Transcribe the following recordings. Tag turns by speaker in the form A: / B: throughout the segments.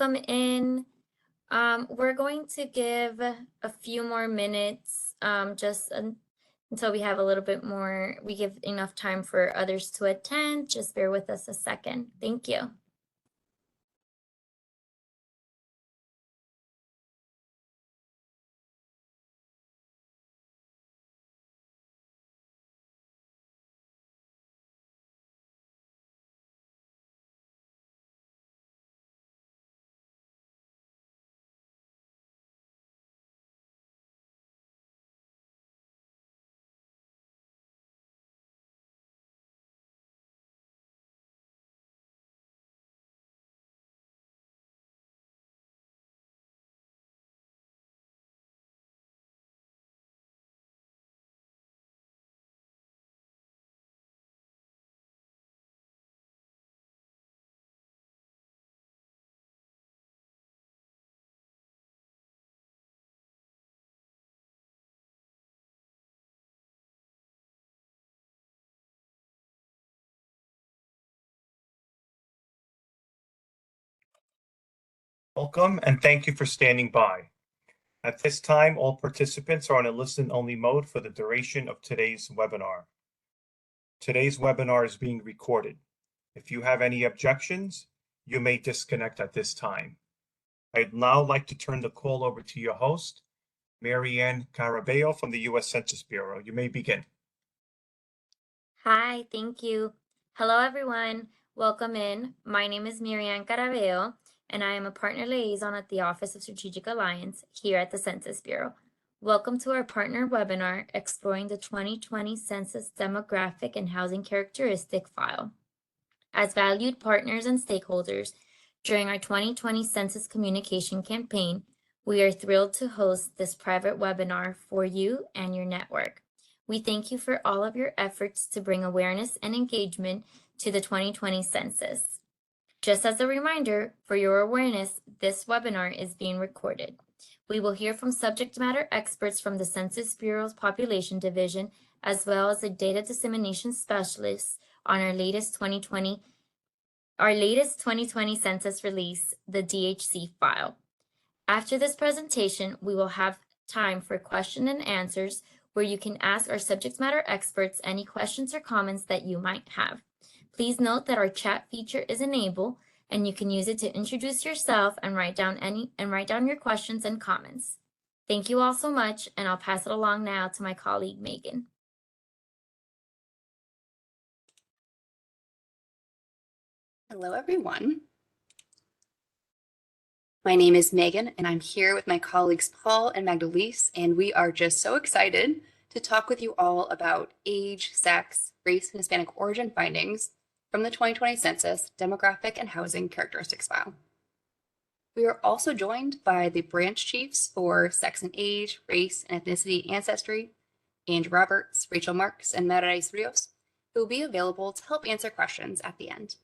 A: welcome in. We're going to give a few more minutes, until we have a little bit more, we give enough time for others to attend. Just bear with us a second. Thank you.
B: Welcome and thank you for standing by. At this time, all participants are on a listen-only mode for the duration of today's webinar. Today's webinar is being recorded. If you have any objections, you may disconnect at this time. I'd now like to turn the call over to your host, Marianne Carabeo from the U.S. Census Bureau. You may begin.
A: Hi, thank you. Hello, everyone. Welcome in. My name is Marianne Carabeo, and I am a partner liaison at the Office of Strategic Alliance here at the Census Bureau. Welcome to our partner webinar, Exploring the 2020 Census Demographic and Housing Characteristic File. As valued partners and stakeholders, during our 2020 Census Communication Campaign, we are thrilled to host this private webinar for you and your network. We thank you for all of your efforts to bring awareness and engagement to the 2020 census. Just as a reminder, for your awareness, this webinar is being recorded. We will hear from subject matter experts from the Census Bureau's Population Division, as well as the data dissemination specialists on our latest 2020 census release, the DHC file. After this presentation, we will have time for question and answers where you can ask our subject matter experts any questions or comments that you might have. Please note that our chat feature is enabled, and you can use it to introduce yourself and write down your questions and comments. Thank you all so much, and I'll pass it along now to my colleague, Megan.
C: Hello, everyone. My name is Megan, and I'm here with my colleagues Paul and Magdalise, and we are just so excited to talk with you all about age, sex, race, and Hispanic origin findings from the 2020 Census Demographic and Housing Characteristics File. We are also joined by the branch chiefs for sex and age, race and ethnicity ancestry, Andrew Roberts, Rachel Marks, and Marais Rios, who will be available to help answer questions at the end.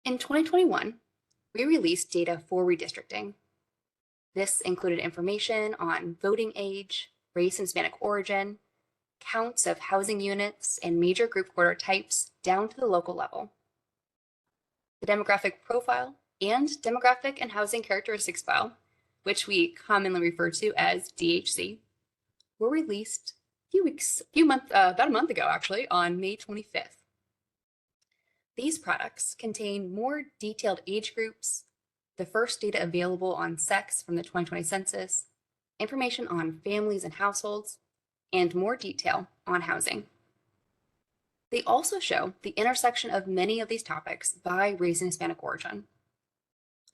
C: In 2021, we released data for redistricting. This included information on voting age, race and Hispanic origin, counts of housing units, and major group quarter types down to the local level. The demographic profile and demographic and housing characteristics file, which we commonly refer to as DHC, were released about a month ago, actually, on May 25th. These products contain more detailed age groups, the first data available on sex from the 2020 census, information on families and households, and more detail on housing. They also show the intersection of many of these topics by race and Hispanic origin.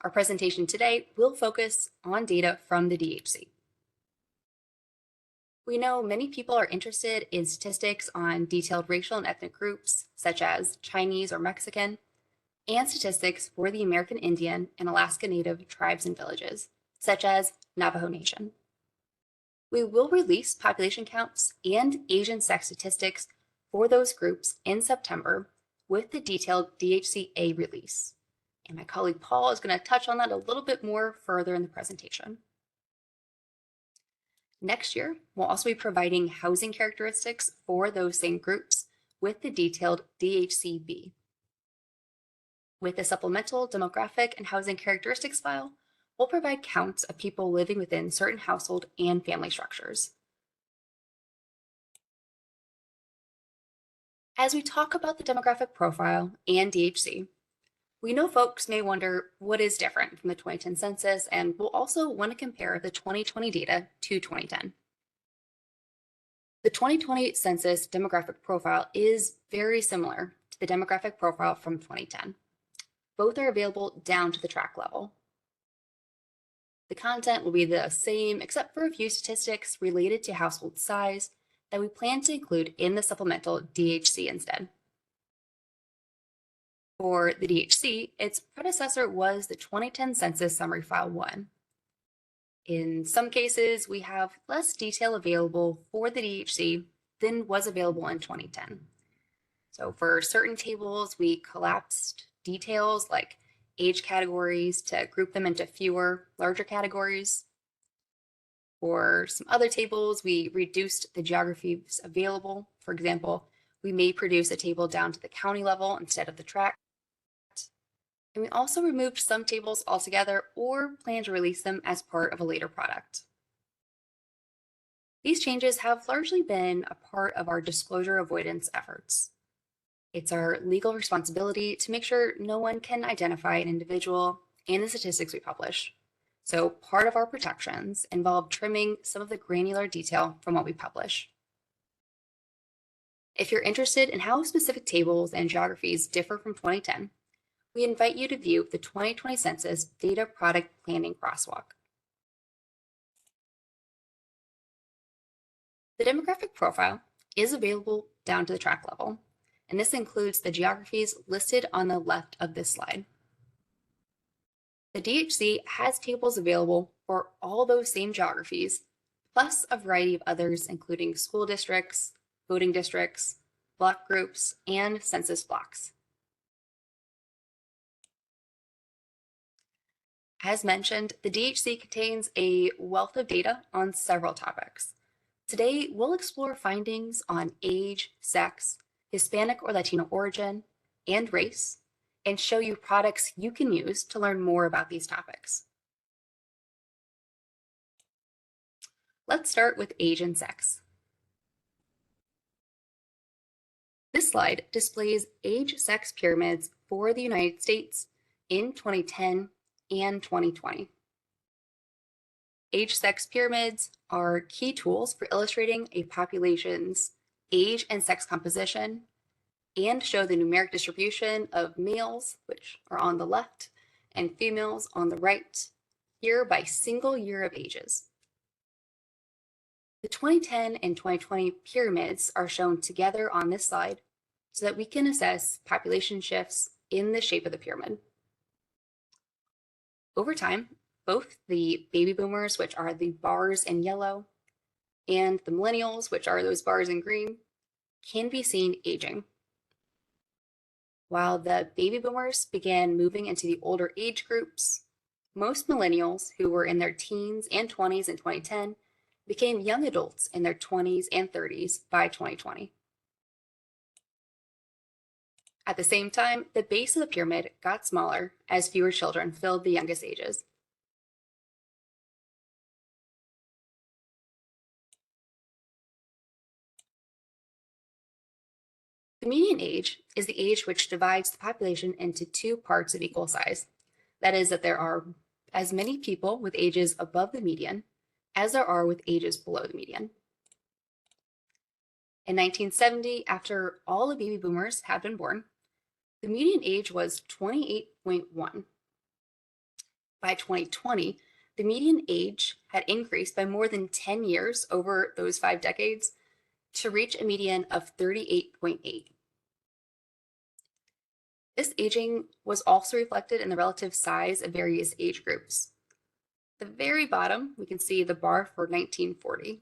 C: Our presentation today will focus on data from the DHC. We know many people are interested in statistics on detailed racial and ethnic groups, such as Chinese or Mexican, and statistics for the American Indian and Alaska Native tribes and villages, such as Navajo Nation. We will release population counts and Asian sex statistics for those groups in September with the detailed DHCA release. And my colleague Paul is going to touch on that a little bit more further in the presentation. Next year, we'll also be providing housing characteristics for those same groups with the detailed DHCB. With the supplemental demographic and housing characteristics file, we'll provide counts of people living within certain household and family structures. As we talk about the demographic profile and DHC, we know folks may wonder what is different from the 2010 census, and we'll also want to compare the 2020 data to 2010. The 2020 census demographic profile is very similar to the demographic profile from 2010. Both are available down to the tract level. The content will be the same except for a few statistics related to household size that we plan to include in the supplemental DHC instead. For the DHC, its predecessor was the 2010 Census Summary File 1. In some cases, we have less detail available for the DHC than was available in 2010. So for certain tables, we collapsed details like age categories to group them into fewer, larger categories. For some other tables, we reduced the geographies available. For example, we may produce a table down to the county level instead of the tract. And we also removed some tables altogether or plan to release them as part of a later product. These changes have largely been a part of our disclosure avoidance efforts. It's our legal responsibility to make sure no one can identify an individual in the statistics we publish. So part of our protections involve trimming some of the granular detail from what we publish. If you're interested in how specific tables and geographies differ from 2010, we invite you to view the 2020 Census Data Product Planning Crosswalk. The demographic profile is available down to the tract level, and this includes the geographies listed on the left of this slide. The DHC has tables available for all those same geographies, plus a variety of others, including school districts, voting districts, block groups, and census blocks. As mentioned, the DHC contains a wealth of data on several topics. Today, we'll explore findings on age, sex, Hispanic or Latino origin, and race, and show you products you can use to learn more about these topics. Let's start with age and sex. This slide displays age-sex pyramids for the United States in 2010 and 2020. Age-sex pyramids are key tools for illustrating a population's age and sex composition and show the numeric distribution of males, which are on the left, and females on the right, here by single year of ages. The 2010 and 2020 pyramids are shown together on this slide so that we can assess population shifts in the shape of the pyramid. Over time, both the baby boomers, which are the bars in yellow, and the millennials, which are those bars in green, can be seen aging. While the baby boomers began moving into the older age groups, most millennials who were in their teens and 20s in 2010 became young adults in their 20s and 30s by 2020. At the same time, the base of the pyramid got smaller as fewer children filled the youngest ages. The median age is the age which divides the population into two parts of equal size. That is, that there are as many people with ages above the median as there are with ages below the median. In 1970, after all the baby boomers had been born, the median age was 28.1. By 2020, the median age had increased by more than 10 years over those 5 decades to reach a median of 38.8. This aging was also reflected in the relative size of various age groups. At the very bottom, we can see the bar for 1940.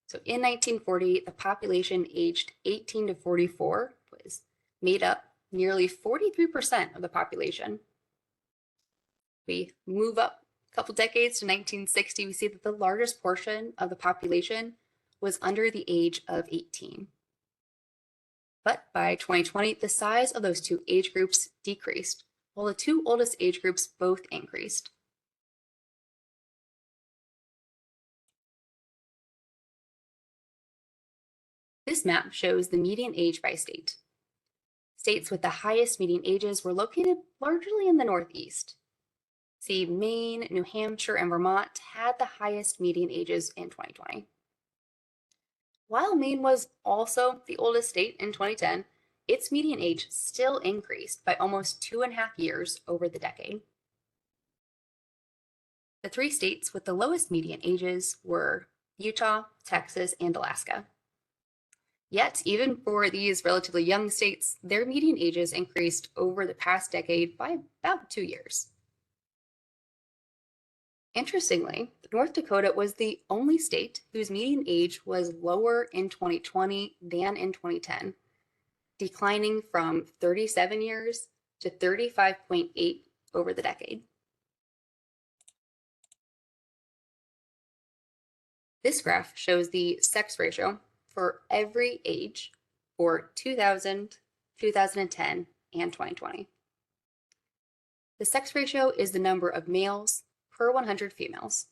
C: So in 1940, the population aged 18 to 44 was made up nearly 43% of the population. We move up a couple decades to 1960, we see that the largest portion of the population was under the age of 18. But by 2020, the size of those two age groups decreased, while the two oldest age groups both increased. This map shows the median age by state. States with the highest median ages were located largely in the Northeast. See, Maine, New Hampshire, and Vermont had the highest median ages in 2020. While Maine was also the oldest state in 2010, its median age still increased by almost 2.5 years over the decade. The three states with the lowest median ages were Utah, Texas, and Alaska. Yet, even for these relatively young states, their median ages increased over the past decade by about 2 years. Interestingly, North Dakota was the only state whose median age was lower in 2020 than in 2010, declining from 37 years to 35.8 over the decade. This graph shows the sex ratio for every age for 2000, 2010, and 2020. The sex ratio is the number of males per 100 females.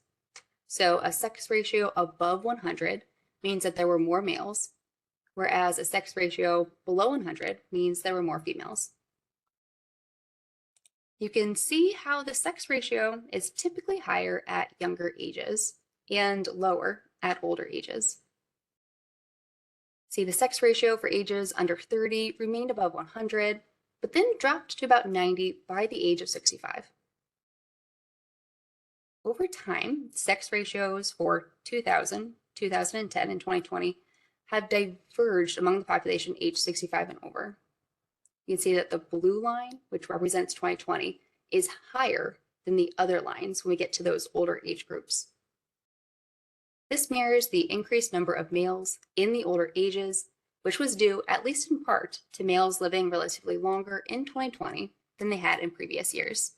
C: So a sex ratio above 100 means that there were more males, whereas a sex ratio below 100 means there were more females. You can see how the sex ratio is typically higher at younger ages and lower at older ages. See, the sex ratio for ages under 30 remained above 100, but then dropped to about 90 by the age of 65. Over time, sex ratios for 2000, 2010, and 2020 have diverged among the population aged 65 and over. You can see that the blue line, which represents 2020, is higher than the other lines when we get to those older age groups. This mirrors the increased number of males in the older ages, which was due, at least in part, to males living relatively longer in 2020 than they had in previous years.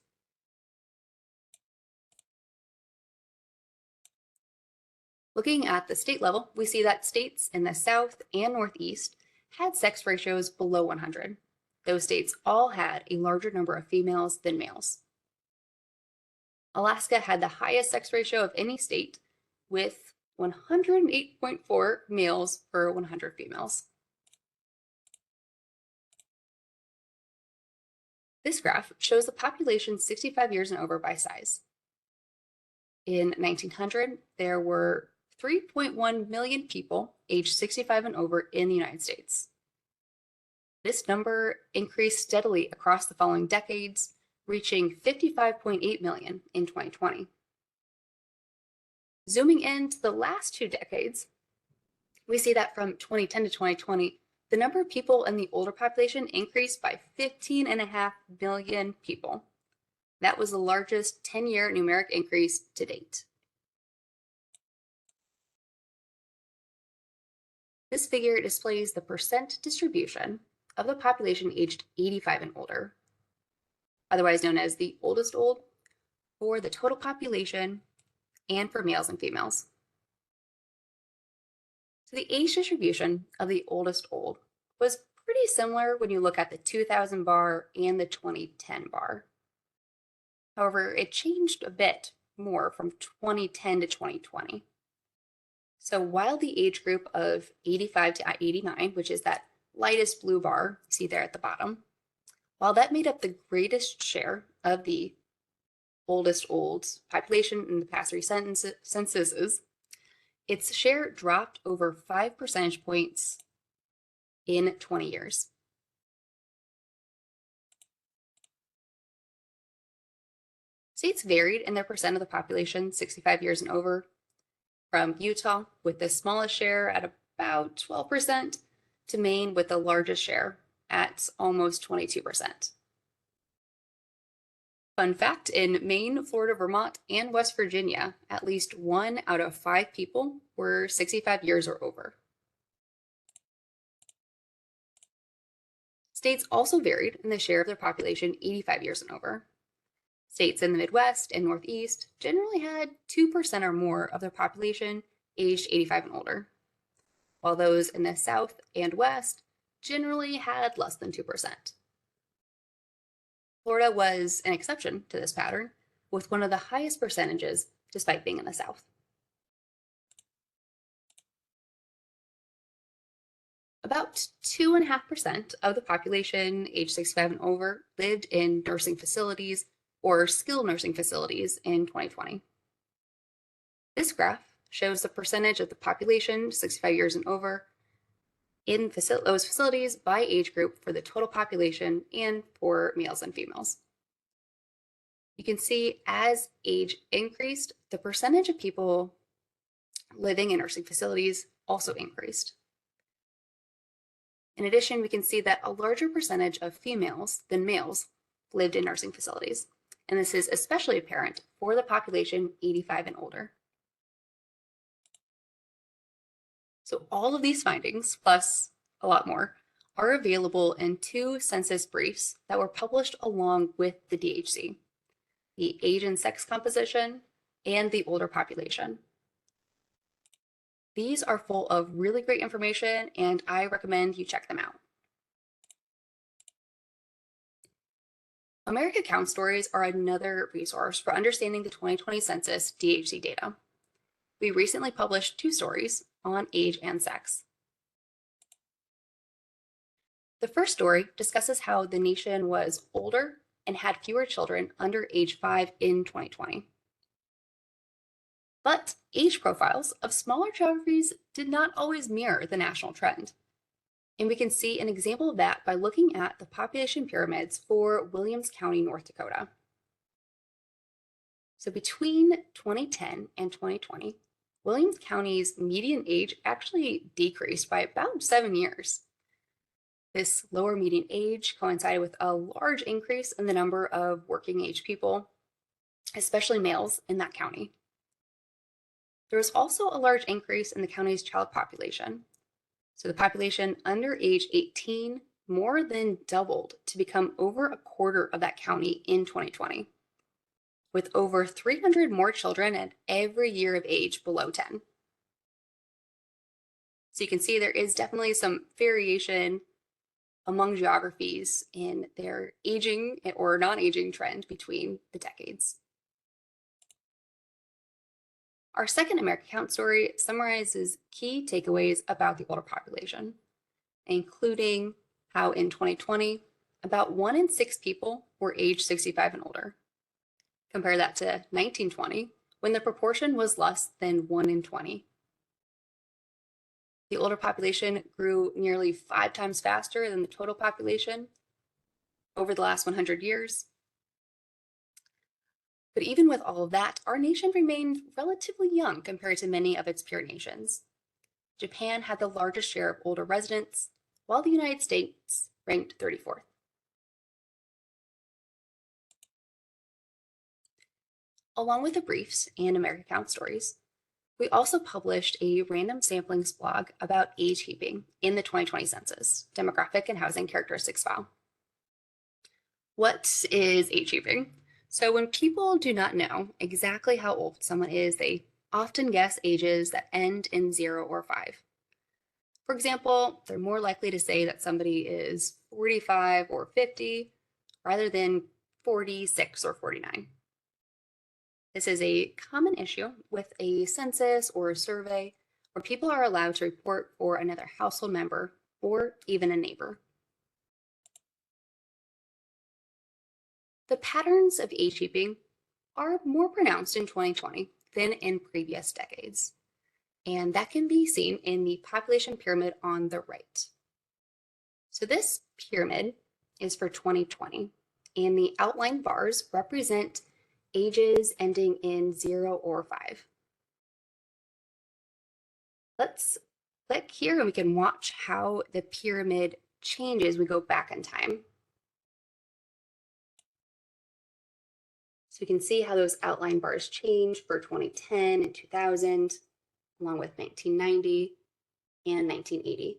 C: Looking at the state level, we see that states in the South and Northeast had sex ratios below 100. Those states all had a larger number of females than males. Alaska had the highest sex ratio of any state, with 108.4 males per 100 females. This graph shows the population 65 years and over by size. In 1900, there were 3.1 million people aged 65 and over in the United States. This number increased steadily across the following decades, reaching 55.8 million in 2020. Zooming into the last 2 decades, we see that from 2010 to 2020, the number of people in the older population increased by 15.5 million people. That was the largest 10-year numeric increase to date. This figure displays the percent distribution of the population aged 85 and older, otherwise known as the oldest old, for the total population and for males and females. So the age distribution of the oldest old was pretty similar when you look at the 2000 bar and the 2010 bar. However, it changed a bit more from 2010 to 2020. So while the age group of 85 to 89, which is that lightest blue bar you see there at the bottom, while that made up the greatest share of the oldest old population in the past 3 censuses, its share dropped over 5 percentage points in 20 years. States varied in their percent of the population 65 years and over, from Utah with the smallest share at about 12% to Maine with the largest share at almost 22%. Fun fact, in Maine, Florida, Vermont, and West Virginia, at least 1 out of 5 people were 65 years or over. States also varied in the share of their population 85 years and over. States in the Midwest and Northeast generally had 2% or more of their population aged 85 and older, while those in the South and West generally had less than 2%. Florida was an exception to this pattern, with one of the highest percentages despite being in the South. About 2.5% of the population age 65 and over lived in nursing facilities or skilled nursing facilities in 2020. This graph shows the percentage of the population 65 years and over in those facilities by age group for the total population and for males and females. You can see as age increased, the percentage of people living in nursing facilities also increased. In addition, we can see that a larger percentage of females than males lived in nursing facilities, and this is especially apparent for the population 85 and older. So all of these findings, plus a lot more, are available in 2 census briefs that were published along with the DHC, the age and sex composition and the older population. These are full of really great information, and I recommend you check them out. America Count Stories are another resource for understanding the 2020 census DHC data. We recently published 2 stories on age and sex. The first story discusses how the nation was older and had fewer children under age 5 in 2020. But age profiles of smaller geographies did not always mirror the national trend. And we can see an example of that by looking at the population pyramids for Williams County, North Dakota. So between 2010 and 2020, Williams County's median age actually decreased by about 7 years. This lower median age coincided with a large increase in the number of working age people, especially males, in that county. There was also a large increase in the county's child population. So the population under age 18 more than doubled to become over a quarter of that county in 2020, with over 300 more children at every year of age below 10. So you can see there is definitely some variation among geographies in their aging or non-aging trend between the decades. Our second America Count story summarizes key takeaways about the older population, including how in 2020, about 1 in 6 people were age 65 and older. Compare that to 1920, when the proportion was less than 1 in 20. The older population grew nearly 5 times faster than the total population over the last 100 years. But even with all of that, our nation remained relatively young compared to many of its peer nations. Japan had the largest share of older residents, while the United States ranked 34th. Along with the briefs and America Count Stories, we also published a random samplings blog about age heaping in the 2020 census, demographic and housing characteristics file. What is age heaping? So when people do not know exactly how old someone is, they often guess ages that end in 0 or 5. For example, they're more likely to say that somebody is 45 or 50 rather than 46 or 49. This is a common issue with a census or a survey where people are allowed to report for another household member or even a neighbor. The patterns of age heaping are more pronounced in 2020 than in previous decades, and that can be seen in the population pyramid on the right. So this pyramid is for 2020, and the outlined bars represent ages ending in 0 or 5. Let's click here and we can watch how the pyramid changes as we go back in time. So we can see how those outline bars change for 2010 and 2000, along with 1990 and 1980.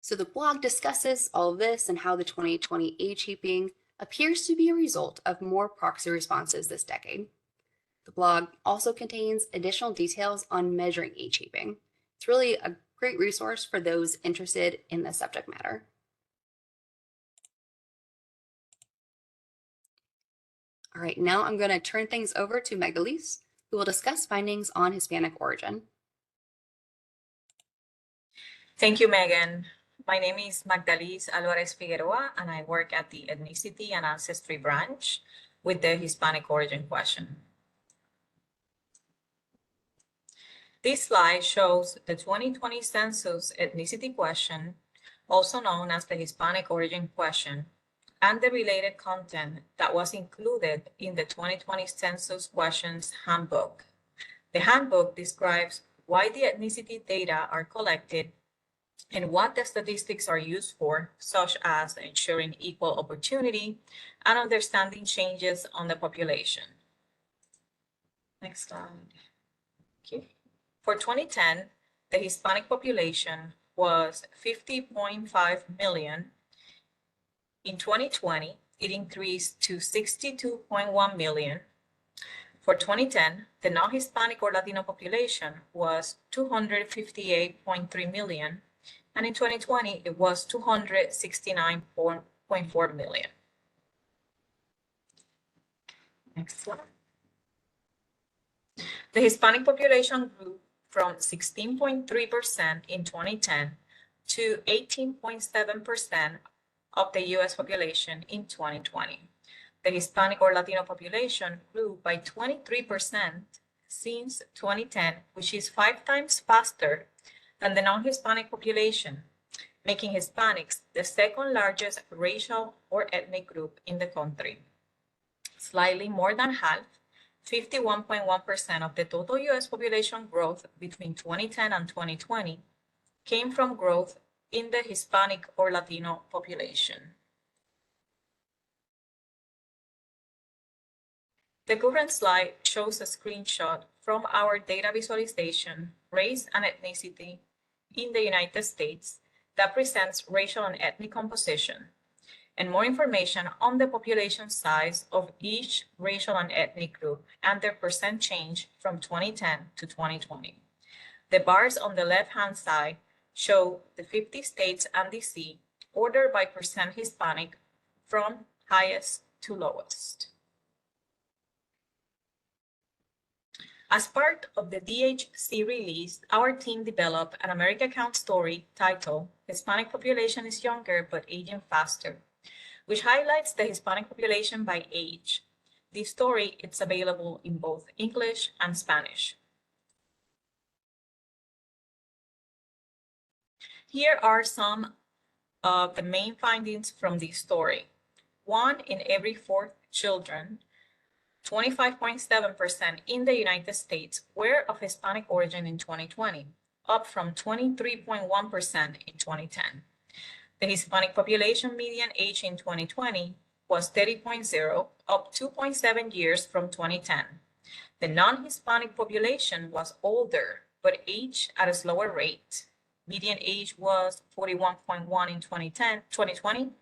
C: So the blog discusses all of this and how the 2020 age heaping appears to be a result of more proxy responses this decade. The blog also contains additional details on measuring age heaping. It's really a great resource for those interested in this subject matter. All right, now I'm going to turn things over to Magdalise, who will discuss findings on Hispanic origin.
D: Thank you, Megan. My name is Magdalise Alvarez Figueroa, and I work at the Ethnicity and Ancestry branch with the Hispanic origin question. This slide shows the 2020 census ethnicity question, also known as the Hispanic origin question, and the related content that was included in the 2020 census questions handbook. The handbook describes why the ethnicity data are collected and what the statistics are used for, such as ensuring equal opportunity and understanding changes on the population. Next slide. Okay. For 2010, the Hispanic population was 50.5 million. In 2020, it increased to 62.1 million. For 2010, the non-Hispanic or Latino population was 258.3 million. And in 2020, it was 269.4 million. Next slide. The Hispanic population grew from 16.3% in 2010 to 18.7% of the US population in 2020. The Hispanic or Latino population grew by 23% since 2010, which is 5 times faster than the non-Hispanic population, making Hispanics the second largest racial or ethnic group in the country. Slightly more than half, 51.1% of the total US population growth between 2010 and 2020 came from growth in the Hispanic or Latino population. The current slide shows a screenshot from our data visualization, Race and Ethnicity in the United States, that presents racial and ethnic composition, and more information on the population size of each racial and ethnic group and their percent change from 2010 to 2020. The bars on the left-hand side show the 50 states and DC ordered by percent Hispanic from highest to lowest. As part of the DHC release, our team developed an American Count story titled Hispanic Population is Younger but Aging Faster, which highlights the Hispanic population by age. This story is available in both English and Spanish. Here are some of the main findings from this story. 1 in every 4 children, 25.7% in the United States, were of Hispanic origin in 2020, up from 23.1% in 2010. The Hispanic population median age in 2020 was 30.0, up 2.7 years from 2010. The non-Hispanic population was older, but aged at a slower rate. Median age was 41.1 in 2020,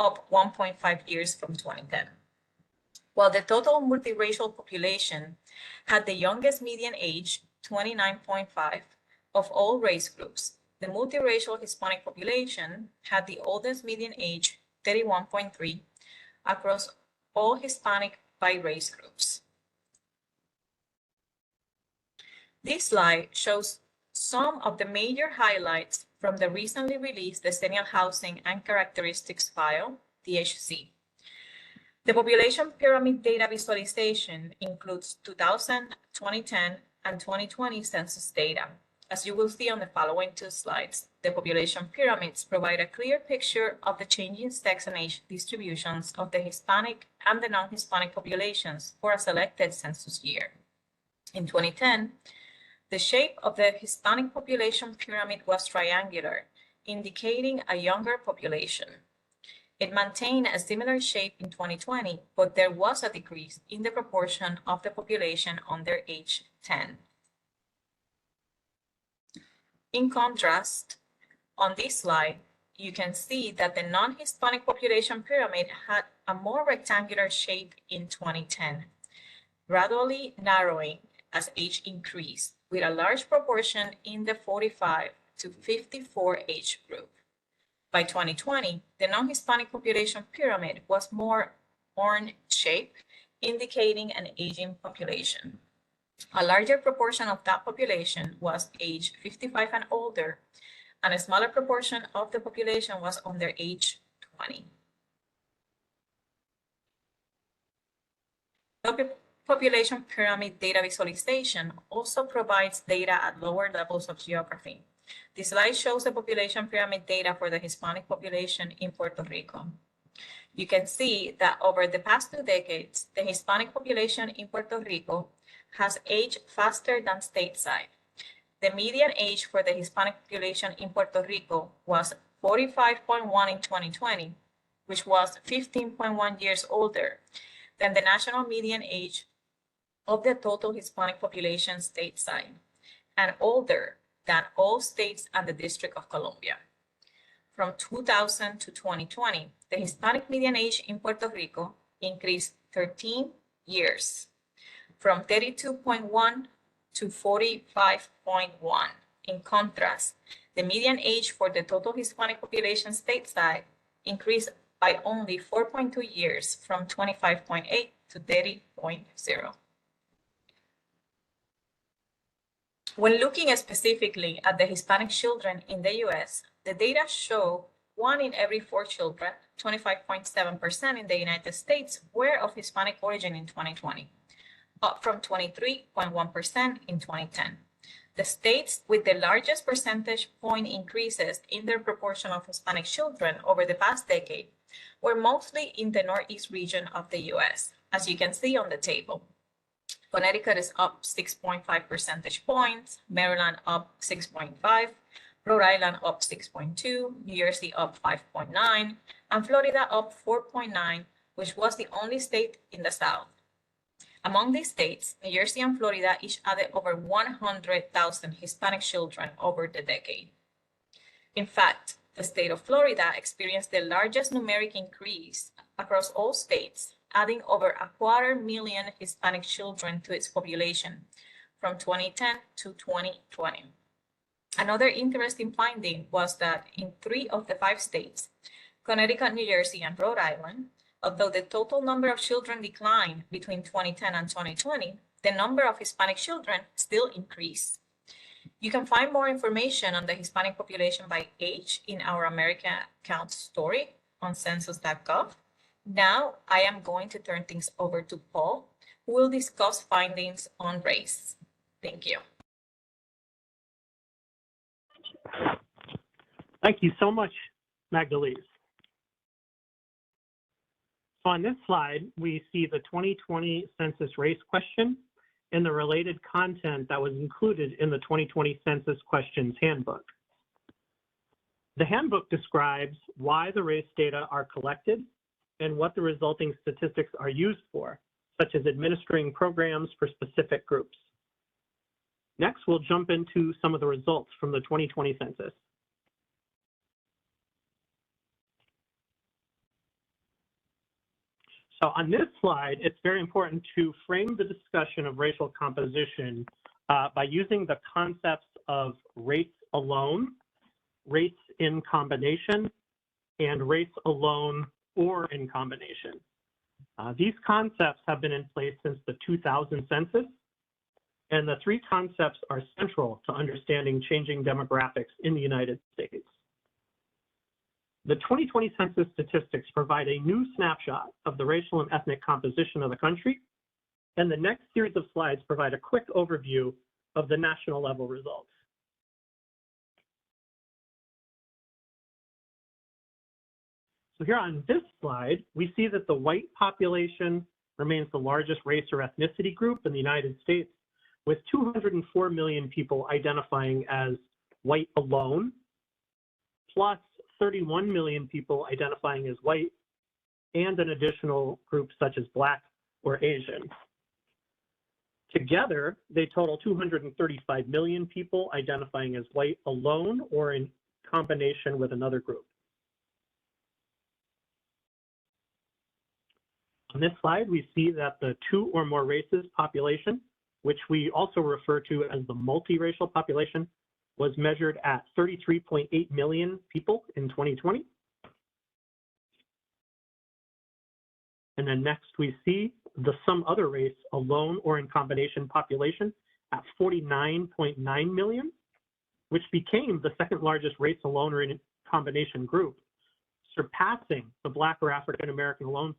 D: up 1.5 years from 2010. While the total multiracial population had the youngest median age, 29.5, of all race groups, the multiracial Hispanic population had the oldest median age, 31.3, across all Hispanic by race groups. This slide shows some of the major highlights from the recently released Decennial Housing and Characteristics File, DHC. The population pyramid data visualization includes 2000, 2010, and 2020 census data. As you will see on the following 2 slides, the population pyramids provide a clear picture of the changing sex and age distributions of the Hispanic and the non-Hispanic populations for a selected census year. In 2010, the shape of the Hispanic population pyramid was triangular, indicating a younger population. It maintained a similar shape in 2020, but there was a decrease in the proportion of the population under age 10. In contrast, on this slide, you can see that the non-Hispanic population pyramid had a more rectangular shape in 2010, gradually narrowing as age increased, with a large proportion in the 45 to 54 age group. By 2020, the non-Hispanic population pyramid was more orange-shaped, indicating an aging population. A larger proportion of that population was age 55 and older, and a smaller proportion of the population was under age 20. Population pyramid data visualization also provides data at lower levels of geography. This slide shows the population pyramid data for the Hispanic population in Puerto Rico. You can see that over the past 2 decades, the Hispanic population in Puerto Rico has aged faster than stateside. The median age for the Hispanic population in Puerto Rico was 45.1 in 2020, which was 15.1 years older than the national median age of the total Hispanic population stateside, and older than all states and the District of Columbia. From 2000 to 2020, the Hispanic median age in Puerto Rico increased 13 years, from 32.1 to 45.1. In contrast, the median age for the total Hispanic population stateside increased by only 4.2 years, from 25.8 to 30.0. When looking specifically at the Hispanic children in the US, the data show 1 in every 4 children, 25.7% in the United States, were of Hispanic origin in 2020, up from 23.1% in 2010. The states with the largest percentage point increases in their proportion of Hispanic children over the past decade were mostly in the Northeast region of the US, as you can see on the table. Connecticut is up 6.5 percentage points, Maryland up 6.5, Rhode Island up 6.2, New Jersey up 5.9, and Florida up 4.9, which was the only state in the South. Among these states, New Jersey and Florida each added over 100,000 Hispanic children over the decade. In fact, the state of Florida experienced the largest numeric increase across all states, adding over 250,000 Hispanic children to its population from 2010 to 2020. Another interesting finding was that in 3 of the 5 states, Connecticut, New Jersey, and Rhode Island, although the total number of children declined between 2010 and 2020, the number of Hispanic children still increased. You can find more information on the Hispanic population by age in our American Count story on census.gov. Now I am going to turn things over to Paul, who will discuss findings on race. Thank you.
E: Thank you so much, Magdalise. So on this slide, we see the 2020 census race question and the related content that was included in the 2020 census questions handbook. The handbook describes why the race data are collected and what the resulting statistics are used for, such as administering programs for specific groups. Next, we'll jump into some of the results from the 2020 census. So on this slide, it's very important to frame the discussion of racial composition by using the concepts of race alone, race in combination, and race alone or in combination. These concepts have been in place since the 2000 census, and the 3 concepts are central to understanding changing demographics in the United States. The 2020 census statistics provide a new snapshot of the racial and ethnic composition of the country, and the next series of slides provide a quick overview of the national level results. So here on this slide, we see that the white population remains the largest race or ethnicity group in the United States, with 204 million people identifying as white alone, plus 31 million people identifying as white, and an additional group such as Black or Asian. Together, they total 235 million people identifying as white alone or in combination with another group. On this slide, we see that the 2 or more races population, which we also refer to as the multiracial population, was measured at 33.8 million people in 2020. And then next we see the some other race alone or in combination population at 49.9 million, which became the second largest race alone or in combination group, surpassing the Black or African American alone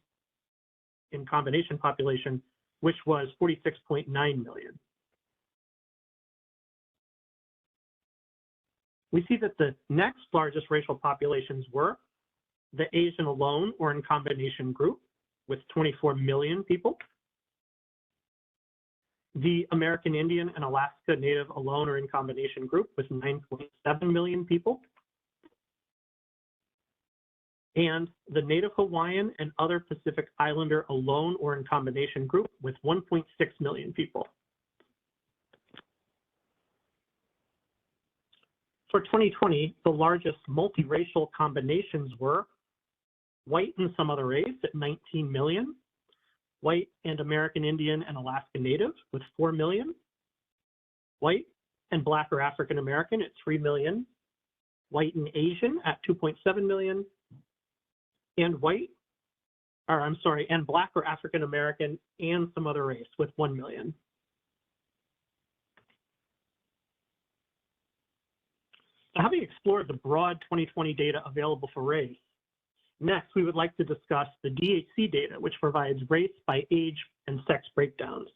E: in combination population, which was 46.9 million. We see that the next largest racial populations were the Asian alone or in combination group with 24 million people, the American Indian and Alaska Native alone or in combination group with 9.7 million people, and the Native Hawaiian and other Pacific Islander alone or in combination group with 1.6 million people. For 2020, the largest multiracial combinations were white and some other race at 19 million, white and American Indian and Alaska Native with 4 million, white and Black or African American at 3 million, white and Asian at 2.7 million, and and Black or African American and some other race with 1 million. So having explored the broad 2020 data available for race, next we would like to discuss the DHC data, which provides race by age and sex breakdowns.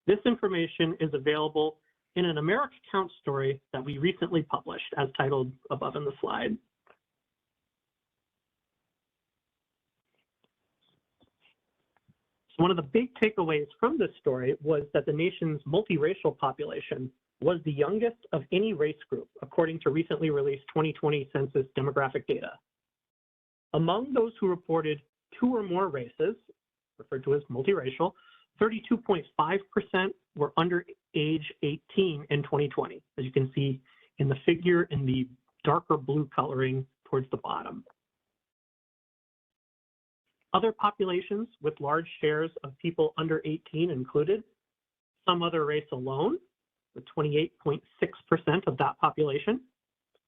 E: This information is available in an America Counts story that we recently published, as titled above in the slide. So one of the big takeaways from this story was that the nation's multiracial population was the youngest of any race group, according to recently released 2020 census demographic data. Among those who reported 2 or more races, referred to as multiracial, 32.5% were under age 18 in 2020, as you can see in the figure in the darker blue coloring towards the bottom. Other populations with large shares of people under 18 included some other race alone, with 28.6% of that population,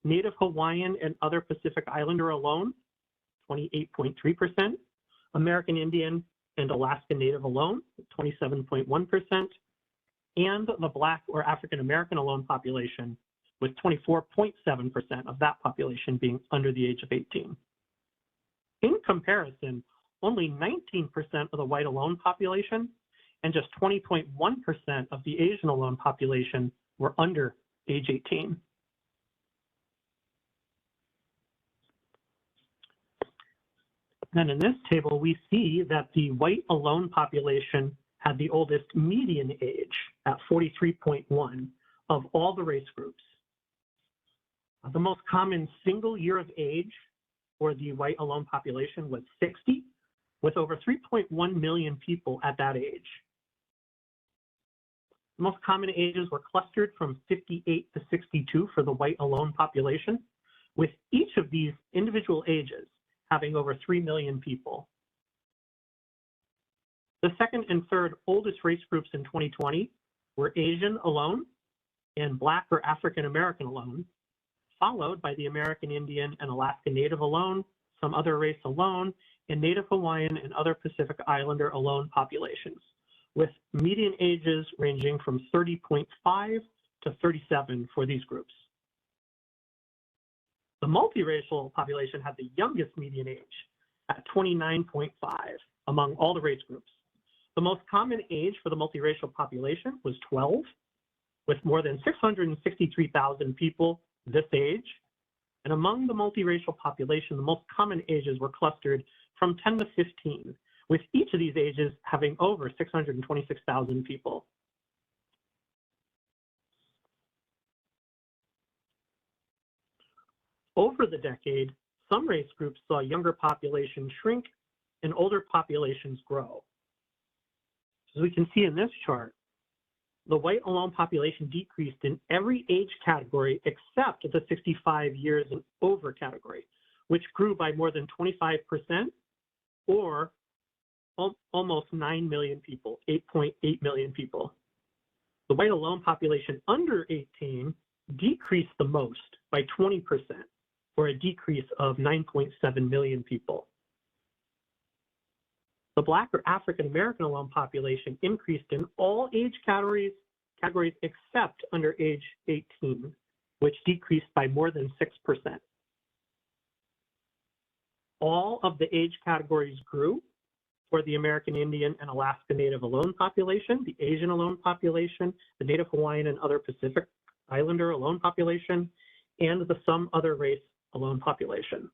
E: Native Hawaiian and other Pacific Islander alone, 28.3%, American Indian and Alaska Native alone, 27.1%, and the Black or African American alone population, with 24.7% of that population being under the age of 18. In comparison, only 19% of the white alone population and just 20.1% of the Asian alone population were under age 18. Then in this table, we see that the white alone population had the oldest median age at 43.1 of all the race groups. The most common single year of age for the white alone population was 60, with over 3.1 million people at that age. The most common ages were clustered from 58 to 62 for the white alone population, with each of these individual ages having over 3 million people. The second and third oldest race groups in 2020 were Asian alone and Black or African American alone, followed by the American Indian and Alaska Native alone, some other race alone, and Native Hawaiian and other Pacific Islander alone populations, with median ages ranging from 30.5 to 37 for these groups. The multiracial population had the youngest median age at 29.5 among all the race groups. The most common age for the multiracial population was 12, with more than 663,000 people this age. And among the multiracial population, the most common ages were clustered from 10 to 15, with each of these ages having over 626,000 people. Over the decade, some race groups saw younger populations shrink and older populations grow. As we can see in this chart, the white alone population decreased in every age category except the 65 years and over category, which grew by more than 25% or almost 9 million people, 8.8 million people. The white alone population under 18 decreased the most by 20%, for a decrease of 9.7 million people. The Black or African American alone population increased in all age categories except under age 18, which decreased by more than 6%. All of the age categories grew for the American Indian and Alaska Native alone population, the Asian alone population, the Native Hawaiian and other Pacific Islander alone population, and the some other race alone population.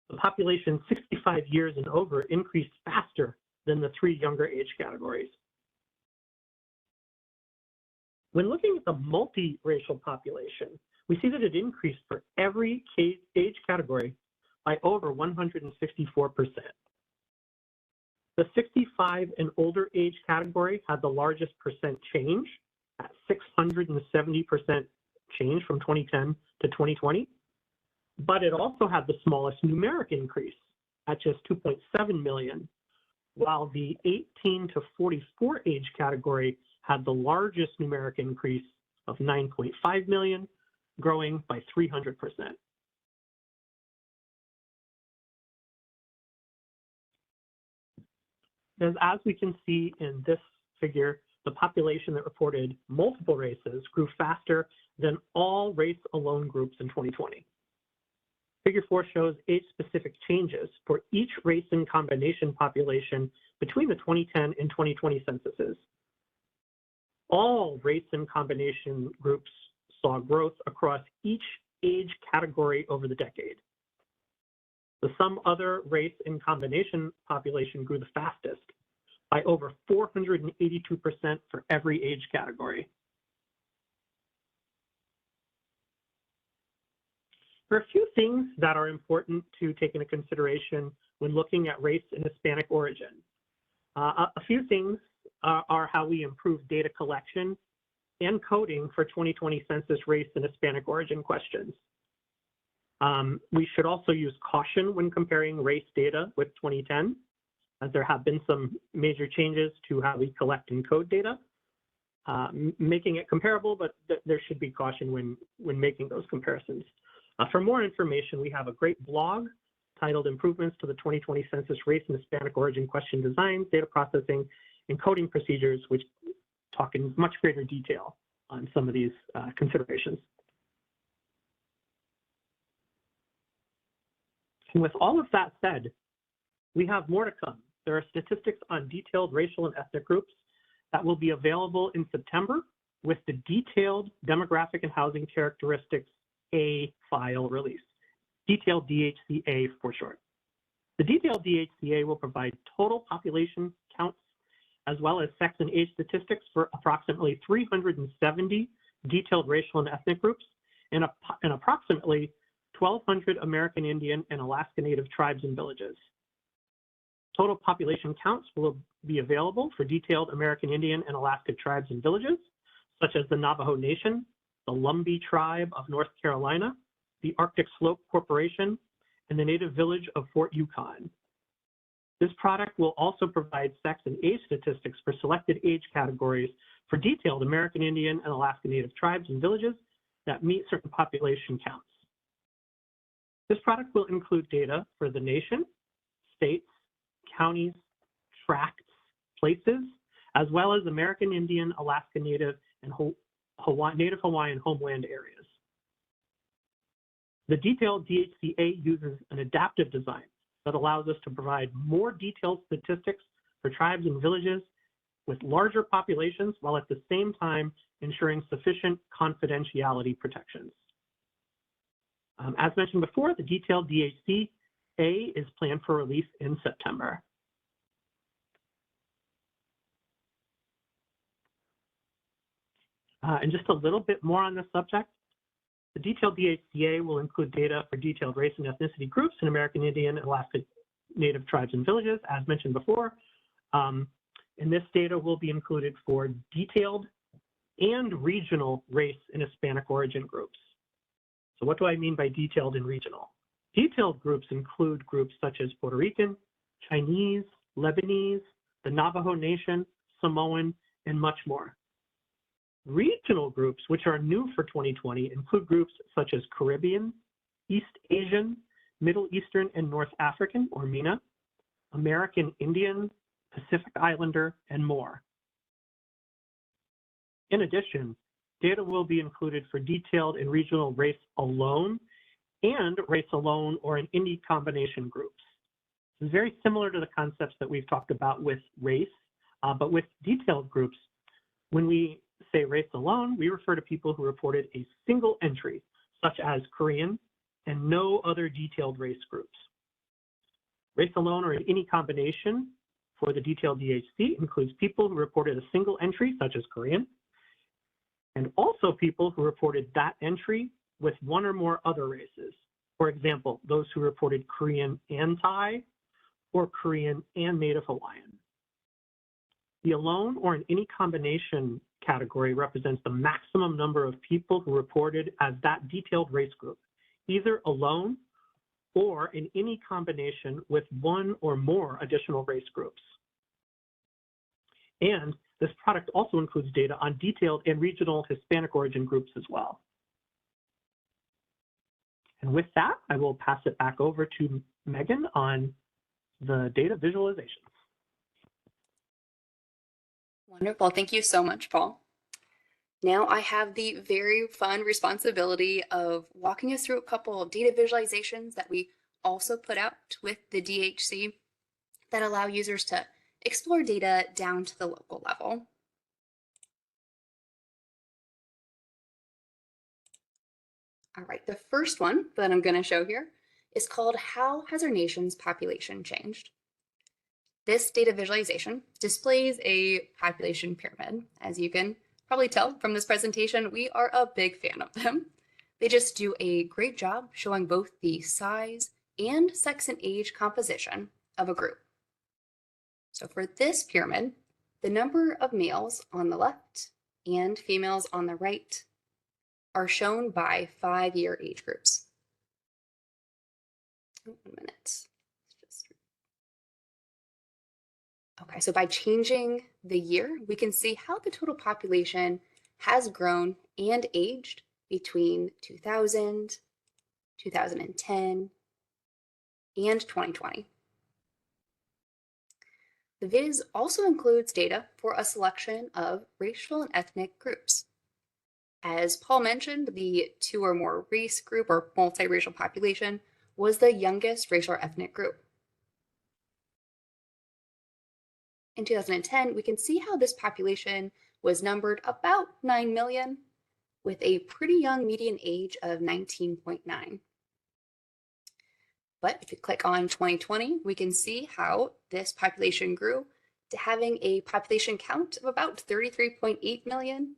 E: The population 65 years and over increased faster than the three younger age categories. When looking at the multiracial population, we see that it increased for every age category by over 164%. The 65 and older age category had the largest percent change at 670% change from 2010 to 2020, but it also had the smallest numeric increase at just 2.7 million, while the 18 to 44 age category had the largest numeric increase of 9.5 million, growing by 300%. As we can see in this figure, the population that reported multiple races grew faster than all race alone groups in 2020. Figure 4 shows age-specific changes for each race and combination population between the 2010 and 2020 censuses. All race and combination groups saw growth across each age category over the decade. The some other race and combination population grew the fastest by over 482% for every age category. There are a few things that are important to take into consideration when looking at race and Hispanic origin. A few things are how we improve data collection and coding for 2020 census race and Hispanic origin questions. We should also use caution when comparing race data with 2010, as there have been some major changes to how we collect and code data, making it comparable, but there should be caution when making those comparisons. For more information, we have a great blog titled Improvements to the 2020 Census Race and Hispanic Origin Question Designs, Data Processing, and Coding Procedures, which talk in much greater detail on some of these considerations. And with all of that said, we have more to come. There are statistics on detailed racial and ethnic groups that will be available in September with the detailed demographic and housing characteristics A file release, detailed DHCA for short. The detailed DHCA will provide total population counts as well as sex and age statistics for approximately 370 detailed racial and ethnic groups and approximately 1,200 American Indian and Alaska Native tribes and villages. Total population counts will be available for detailed American Indian and Alaska tribes and villages, such as the Navajo Nation, the Lumbee Tribe of North Carolina, the Arctic Slope Corporation, and the Native Village of Fort Yukon. This product will also provide sex and age statistics for selected age categories for detailed American Indian and Alaska Native tribes and villages that meet certain population counts. This product will include data for the nation, states, counties, tracts, places, as well as American Indian, Alaska Native, and Native Hawaiian homeland areas. The detailed DHCA uses an adaptive design that allows us to provide more detailed statistics for tribes and villages with larger populations while at the same time ensuring sufficient confidentiality protections. As mentioned before, the detailed DHCA is planned for release in September. And just a little bit more on this subject. The detailed DHCA will include data for detailed race and ethnicity groups in American Indian and Alaska Native tribes and villages, as mentioned before. And this data will be included for detailed and regional race and Hispanic origin groups. So what do I mean by detailed and regional? Detailed groups include groups such as Puerto Rican, Chinese, Lebanese, the Navajo Nation, Samoan, and much more. Regional groups, which are new for 2020, include groups such as Caribbean, East Asian, Middle Eastern and North African, or MENA, American Indian, Pacific Islander, and more. In addition, data will be included for detailed and regional race alone and race alone or in any combination groups. It's very similar to the concepts that we've talked about with race, but with detailed groups, when we say race alone, we refer to people who reported a single entry, such as Korean, and no other detailed race groups. Race alone or in any combination for the detailed DHC includes people who reported a single entry, such as Korean, and also people who reported that entry with one or more other races. For example, those who reported Korean and Thai, or Korean and Native Hawaiian. The alone or in any combination category represents the maximum number of people who reported as that detailed race group, either alone or in any combination with one or more additional race groups. And this product also includes data on detailed and regional Hispanic origin groups as well. And with that, I will pass it back over to Megan on the data visualization.
C: Wonderful. Thank you so much, Paul. Now I have the very fun responsibility of walking us through a couple of data visualizations that we also put out with the DHC that allow users to explore data down to the local level. All right, the first one that I'm going to show here is called How Has Our Nation's Population Changed? This data visualization displays a population pyramid. As you can probably tell from this presentation, we are a big fan of them. They just do a great job showing both the size and sex and age composition of a group. So for this pyramid, the number of males on the left and females on the right are shown by 5-year age groups. 1 minute. Okay, so by changing the year, we can see how the total population has grown and aged between 2000, 2010, and 2020. The viz also includes data for a selection of racial and ethnic groups. As Paul mentioned, the 2 or more race group or multiracial population was the youngest racial or ethnic group. In 2010, we can see how this population was numbered about 9 million with a pretty young median age of 19.9. But if you click on 2020, we can see how this population grew to having a population count of about 33.8 million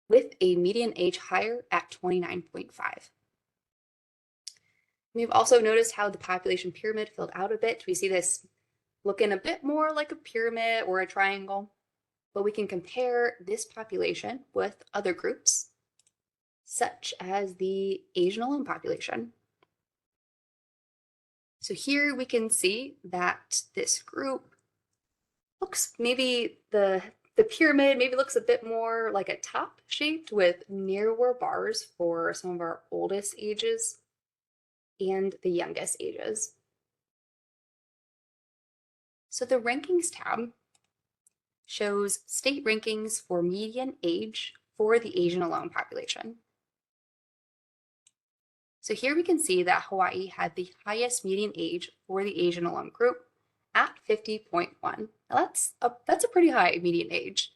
C: with a median age higher at 29.5. We've also noticed how the population pyramid filled out a bit. We see this looking a bit more like a pyramid or a triangle, but we can compare this population with other groups, such as the Asian alone population. So here we can see that this group looks, maybe the pyramid maybe looks a bit more like a top shaped with narrower bars for some of our oldest ages and the youngest ages. So the rankings tab shows state rankings for median age for the Asian alone population. So here we can see that Hawaii had the highest median age for the Asian alone group at 50.1. Now that's a pretty high median age.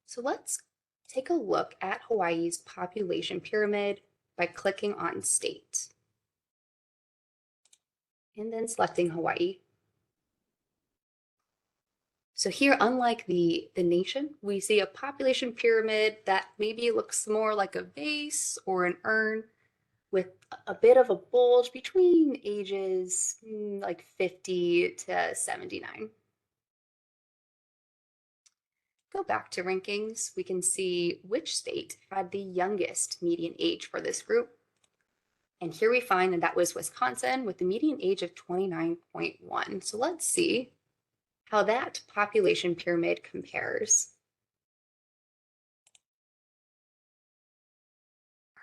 C: So let's take a look at Hawaii's population pyramid by clicking on state and then selecting Hawaii. So here, unlike the nation, we see a population pyramid that maybe looks more like a vase or an urn with a bit of a bulge between ages like 50 to 79. Go back to rankings, we can see which state had the youngest median age for this group. And here we find that that was Wisconsin with the median age of 29.1. So let's see how that population pyramid compares.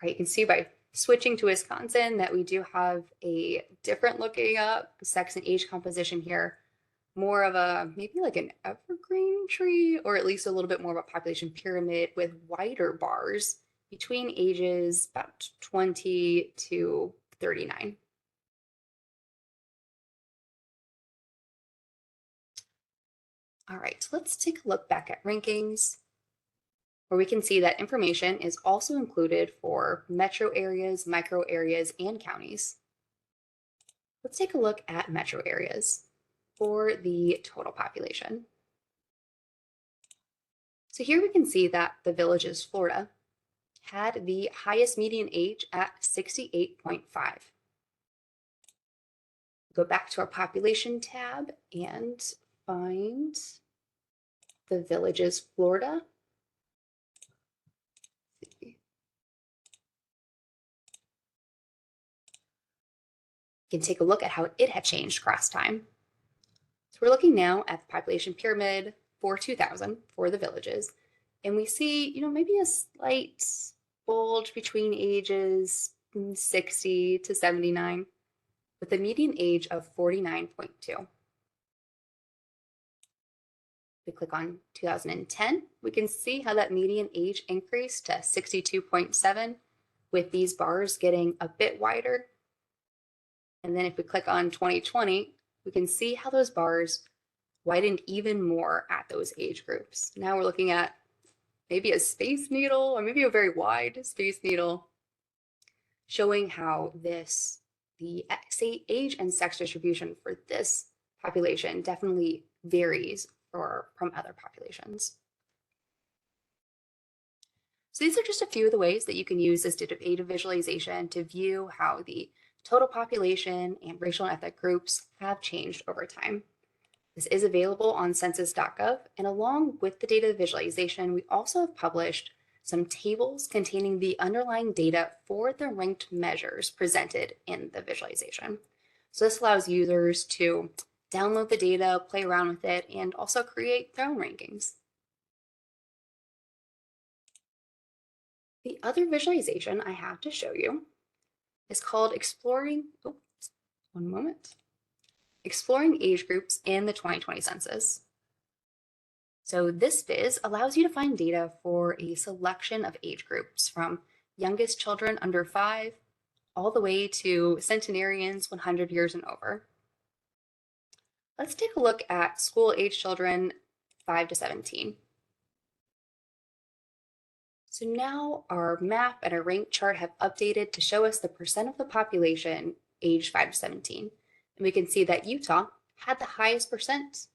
C: All right, you can see by switching to Wisconsin that we do have a different looking sex and age composition here. More of a, maybe like an evergreen tree, or at least a little bit more of a population pyramid with wider bars between ages about 20 to 39. All right, let's take a look back at rankings, where we can see that information is also included for metro areas, micro areas, and counties. Let's take a look at metro areas for the total population. So here we can see that the Villages, Florida, had the highest median age at 68.5. Go back to our population tab and find the Villages, Florida. You can take a look at how it had changed across time. So we're looking now at the population pyramid for 2000 for the Villages, and we see, maybe a slight bulge between ages 60 to 79, with a median age of 49.2. We click on 2010, we can see how that median age increased to 62.7, with these bars getting a bit wider. And then if we click on 2020, we can see how those bars widened even more at those age groups. Now we're looking at maybe a space needle, or maybe a very wide space needle, showing how the age and sex distribution for this population definitely varies from other populations. So these are just a few of the ways that you can use this data visualization to view how the total population and racial and ethnic groups have changed over time. This is available on census.gov, and along with the data visualization, we also have published some tables containing the underlying data for the ranked measures presented in the visualization. So this allows users to download the data, play around with it, and also create their own rankings. The other visualization I have to show you is called Exploring Age Groups in the 2020 Census. So this viz allows you to find data for a selection of age groups from youngest children under 5 all the way to centenarians 100 years and over. Let's take a look at school-age children 5 to 17. So now our map and our rank chart have updated to show us the percent of the population aged 5 to 17. And we can see that Utah had the highest percent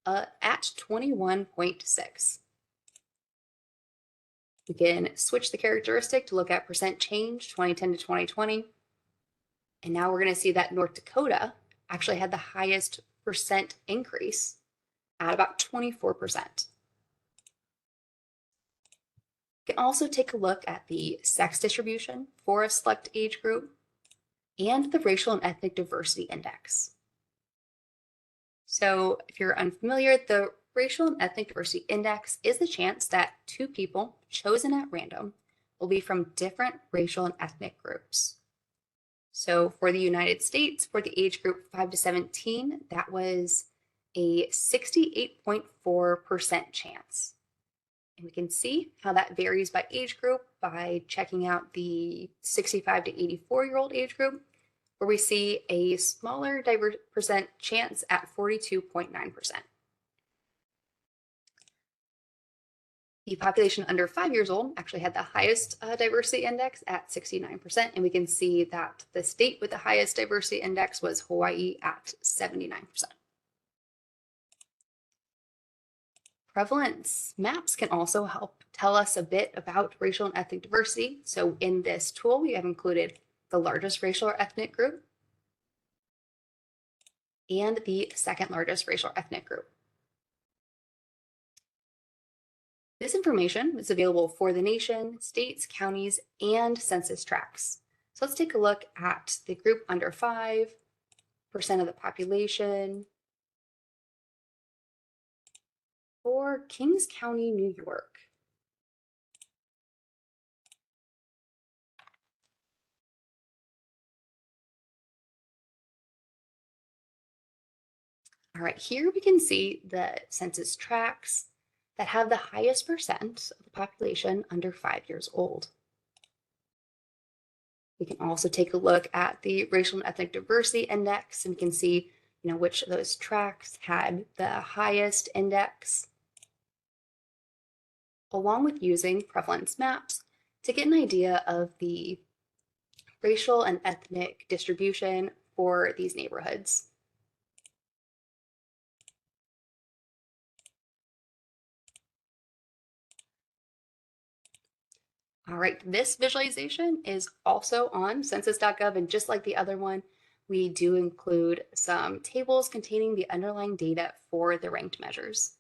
C: at 21.6. We can switch the characteristic to look at percent change 2010 to 2020. And now we're going to see that North Dakota actually had the highest percent increase at about 24%. You can also take a look at the sex distribution for a select age group and the racial and ethnic diversity index. So if you're unfamiliar, the racial and ethnic diversity index is the chance that two people chosen at random will be from different racial and ethnic groups. So for the United States, for the age group 5 to 17, that was a 68.4% chance. And we can see how that varies by age group by checking out the 65 to 84-year-old age group, where we see a smaller percent chance at 42.9%. The population under 5 years old actually had the highest diversity index at 69%, and we can see that the state with the highest diversity index was Hawaii at 79%. Prevalence maps can also help tell us a bit about racial and ethnic diversity. So in this tool, we have included the largest racial or ethnic group and the second largest racial or ethnic group. This information is available for the nation, states, counties, and census tracts. So let's take a look at the group under 5% of the population for Kings County, New York. All right, here we can see the census tracts that have the highest percent of the population under 5 years old. We can also take a look at the racial and ethnic diversity index, and we can see, which of those tracts had the highest index, along with using prevalence maps to get an idea of the racial and ethnic distribution for these neighborhoods. All right, this visualization is also on census.gov, and just like the other one, we do include some tables containing the underlying data for the ranked measures.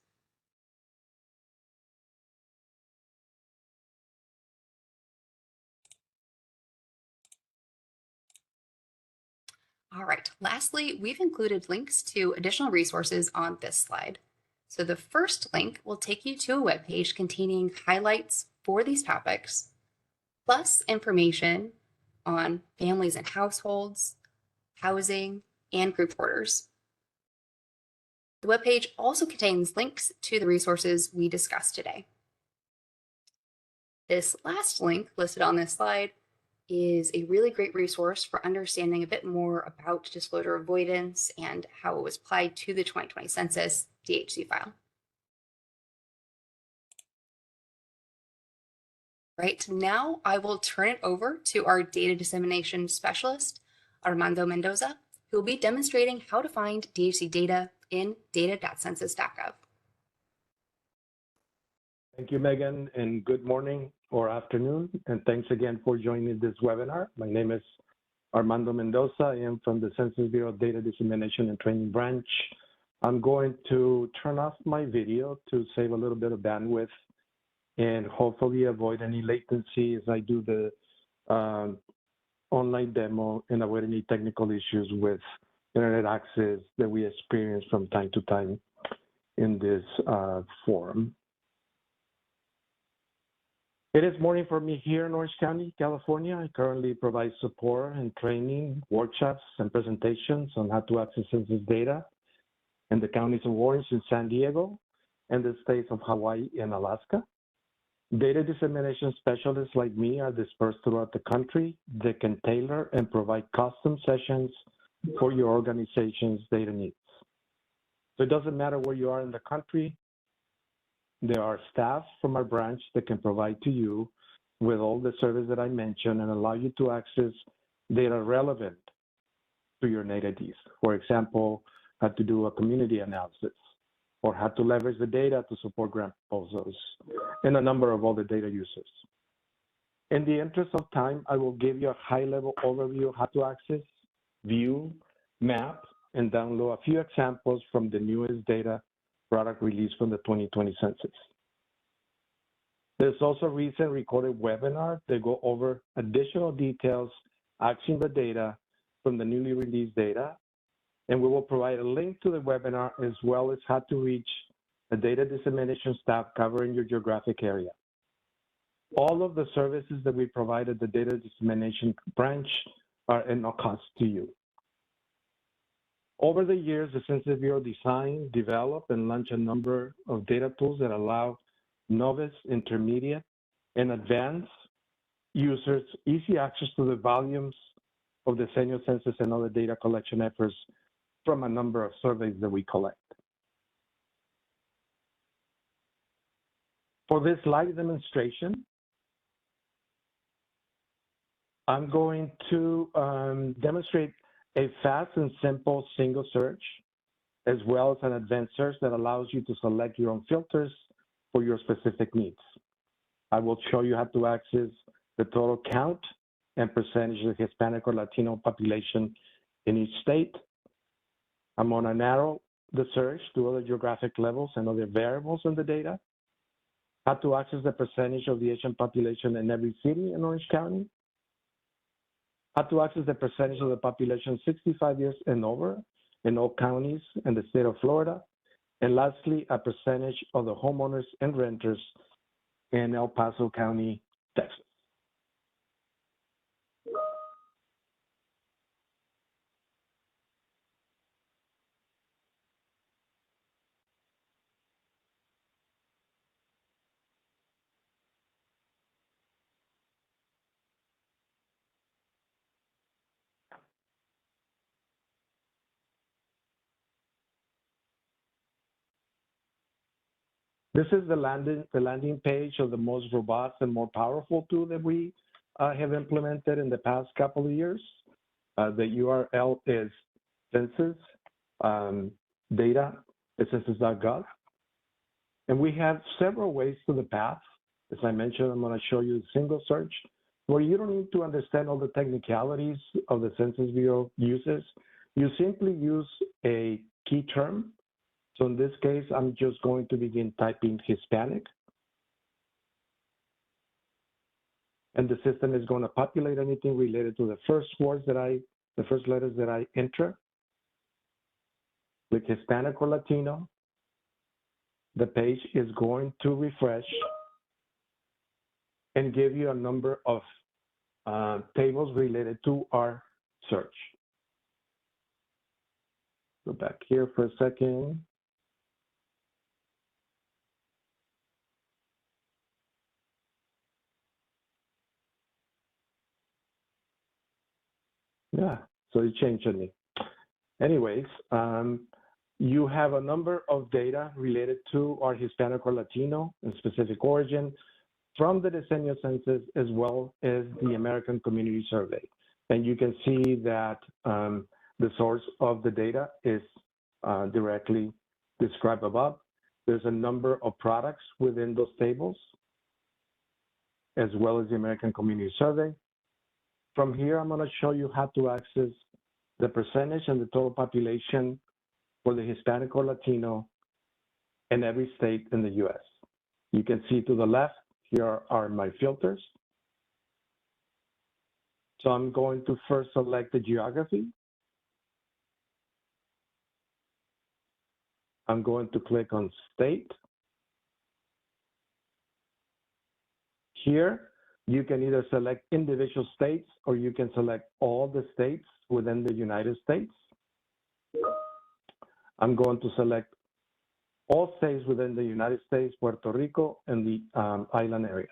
C: All right, lastly, we've included links to additional resources on this slide. So the first link will take you to a webpage containing highlights for these topics, plus information on families and households, housing, and group orders. The webpage also contains links to the resources we discussed today. This last link listed on this slide is a really great resource for understanding a bit more about disclosure avoidance and how it was applied to the 2020 census DHC file. Right, now I will turn it over to our data dissemination specialist, Armando Mendoza, who will be demonstrating how to find DHC data in data.census.gov.
F: Thank you, Megan, and good morning or afternoon, and thanks again for joining this webinar. My name is Armando Mendoza. I am from the Census Bureau Data Dissemination and Training Branch. I'm going to turn off my video to save a little bit of bandwidth and hopefully avoid any latency as I do the online demo and avoid any technical issues with internet access that we experience from time to time in this forum. It is morning for me here in Orange County, California. I currently provide support and training, workshops, and presentations on how to access census data in the counties of Orange and San Diego and the states of Hawaii and Alaska. Data dissemination specialists like me are dispersed throughout the country. They can tailor and provide custom sessions for your organization's data needs. So it doesn't matter where you are in the country. There are staff from our branch that can provide to you with all the service that I mentioned and allow you to access data relevant to your native needs. For example, how to do a community analysis or how to leverage the data to support grant proposals and a number of other data uses. In the interest of time, I will give you a high-level overview of how to access, view, map, and download a few examples from the newest data product release from the 2020 census. There's also a recent recorded webinar that go over additional details, accessing the data from the newly released data, and we will provide a link to the webinar as well as how to reach the data dissemination staff covering your geographic area. All of the services that we provide at the data dissemination branch are at no cost to you. Over the years, the Census Bureau designed, developed, and launched a number of data tools that allow novice, intermediate, and advanced users easy access to the volumes of the senior census and other data collection efforts from a number of surveys that we collect. For this live demonstration, I'm going to demonstrate a fast and simple single search, as well as an advanced search that allows you to select your own filters for your specific needs. I will show you how to access the total count and percentage of the Hispanic or Latino population in each state. I'm going to narrow the search to other geographic levels and other variables in the data. How to access the percentage of the Asian population in every city in Orange County. How to access the percentage of the population 65 years and over in all counties in the state of Florida. And lastly, a percentage of the homeowners and renters in El Paso County, Texas. This is the landing page of the most robust and more powerful tool that we have implemented in the past couple of years. The URL is census data at census.gov. And we have several ways to the path. As I mentioned, I'm going to show you a single search where you don't need to understand all the technicalities of the Census Bureau uses. You simply use a key term. So in this case, I'm just going to begin typing Hispanic. And the system is going to populate anything related to the first words that the first letters that I enter. With Hispanic or Latino, the page is going to refresh and give you a number of tables related to our search. Go back here for a second. Yeah, so it changed on me. Anyways, you have a number of data related to our Hispanic or Latino and specific origin from the decennial census as well as the American Community Survey. And you can see that the source of the data is directly described above. There's a number of products within those tables, as well as the American Community Survey. From here, I'm going to show you how to access the percentage and the total population for the Hispanic or Latino in every state in the US. You can see to the left, here are my filters. So I'm going to first select the geography. I'm going to click on state. Here, you can either select individual states or you can select all the states within the United States. I'm going to select all states within the United States, Puerto Rico, and the island areas.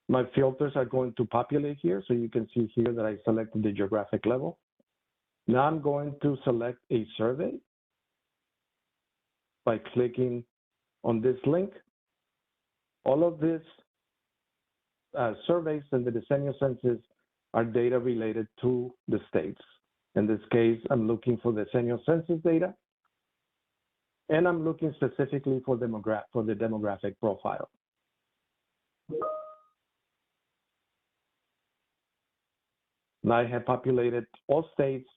F: My filters are going to populate here, so you can see here that I selected the geographic level. Now I'm going to select a survey by clicking on this link. All of these surveys in the decennial census are data related to the states. In this case, I'm looking for the decennial census data, and I'm looking specifically for the demographic profile. Now I have populated all states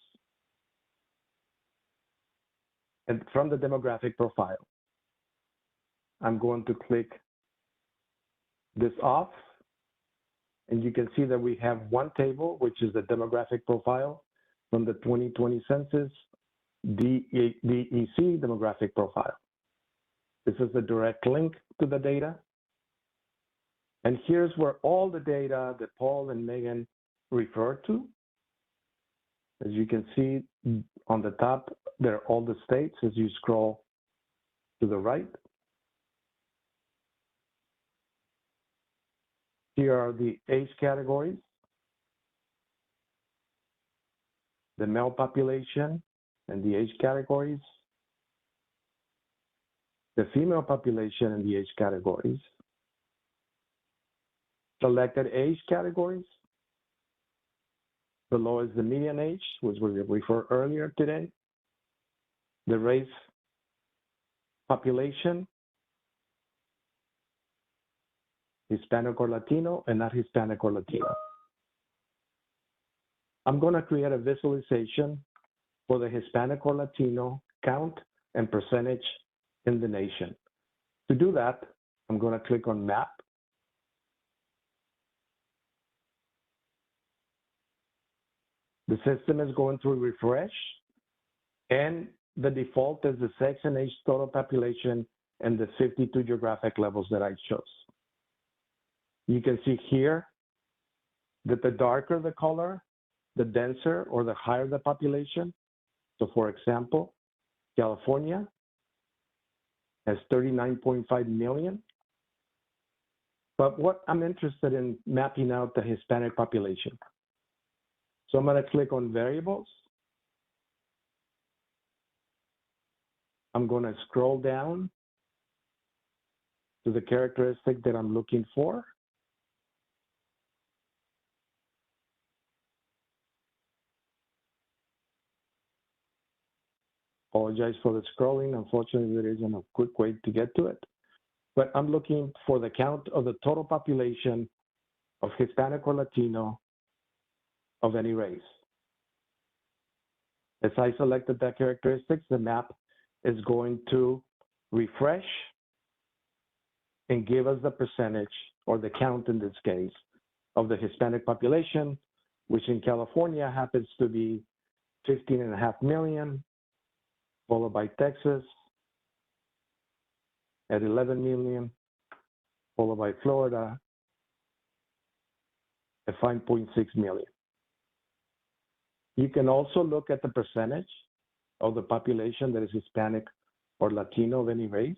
F: and from the demographic profile. I'm going to click this off, and you can see that we have one table, which is the demographic profile from the 2020 census, DEC demographic profile. This is the direct link to the data. And here's where all the data that Paul and Megan referred to. As you can see on the top, there are all the states as you scroll to the right. Here are the age categories, the male population and the age categories, the female population and the age categories, selected age categories. Below is the median age, which we referred earlier today, the race population, Hispanic or Latino, and not Hispanic or Latino. I'm going to create a visualization for the Hispanic or Latino count and percentage in the nation. To do that, I'm going to click on Map. The system is going to refresh, and the default is the sex and age total population and the 52 geographic levels that I chose. You can see here that the darker the color, the denser or the higher the population. So for example, California has 39.5 million. But what I'm interested in mapping out the Hispanic population. So I'm going to click on variables. I'm going to scroll down to the characteristic that I'm looking for. Apologize for the scrolling. Unfortunately, there isn't a quick way to get to it. But I'm looking for the count of the total population of Hispanic or Latino of any race. As I selected that characteristics, the map is going to refresh and give us the percentage, or the count in this case, of the Hispanic population, which in California happens to be 15.5 million, followed by Texas at 11 million, followed by Florida at 5.6 million. You can also look at the percentage of the population that is Hispanic or Latino of any race.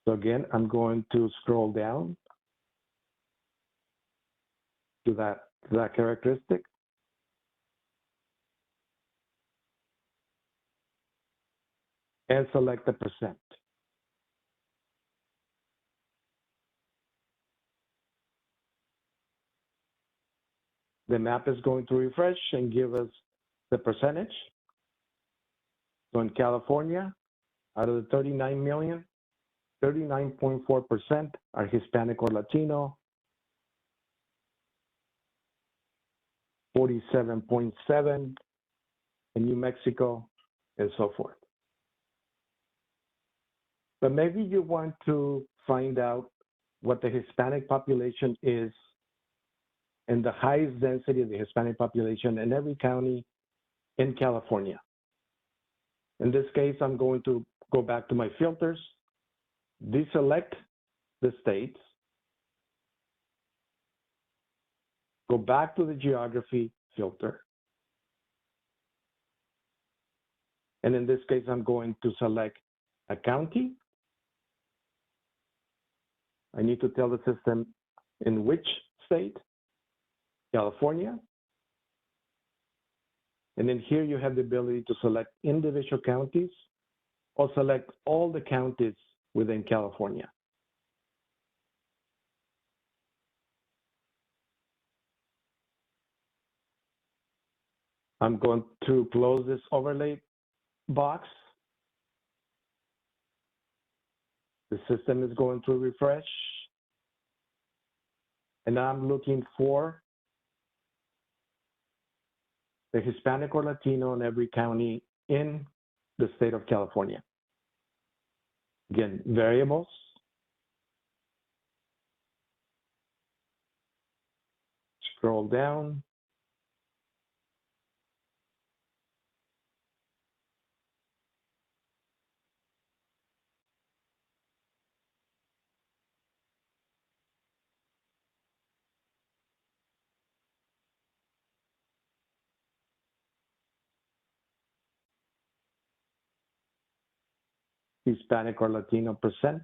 F: So again, I'm going to scroll down to that characteristic. And select the percent. The map is going to refresh and give us the percentage. So in California, out of the 39 million, 39.4% are Hispanic or Latino, 47.7% in New Mexico, and so forth. But maybe you want to find out what the Hispanic population is and the highest density of the Hispanic population in every county in California. In this case, I'm going to go back to my filters, deselect the states, go back to the geography filter. And in this case, I'm going to select a county. I need to tell the system in which state, California. And then here you have the ability to select individual counties or select all the counties within California. I'm going to close this overlay box. The system is going to refresh. And I'm looking for the Hispanic or Latino in every county in the state of California. Again, variables. Scroll down. Hispanic or Latino percent.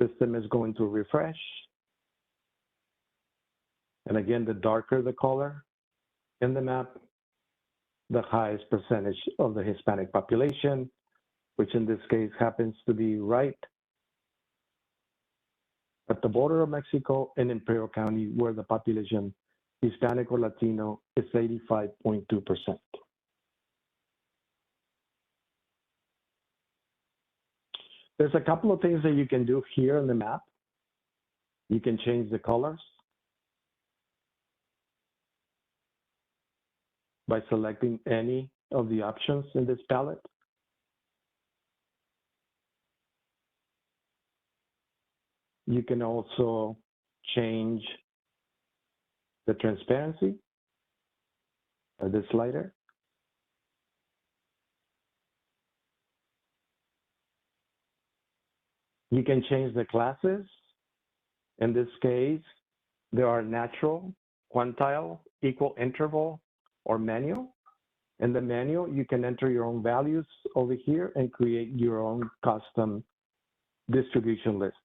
F: System is going to refresh. And again, the darker the color in the map, the highest percentage of the Hispanic population, which in this case happens to be right at the border of Mexico and Imperial County, where the population Hispanic or Latino is 85.2%. There's a couple of things that you can do here in the map. You can change the colors by selecting any of the options in this palette. You can also change the transparency of the slider. You can change the classes. In this case, there are natural, quantile, equal interval, or manual. In the manual, you can enter your own values over here and create your own custom distribution list.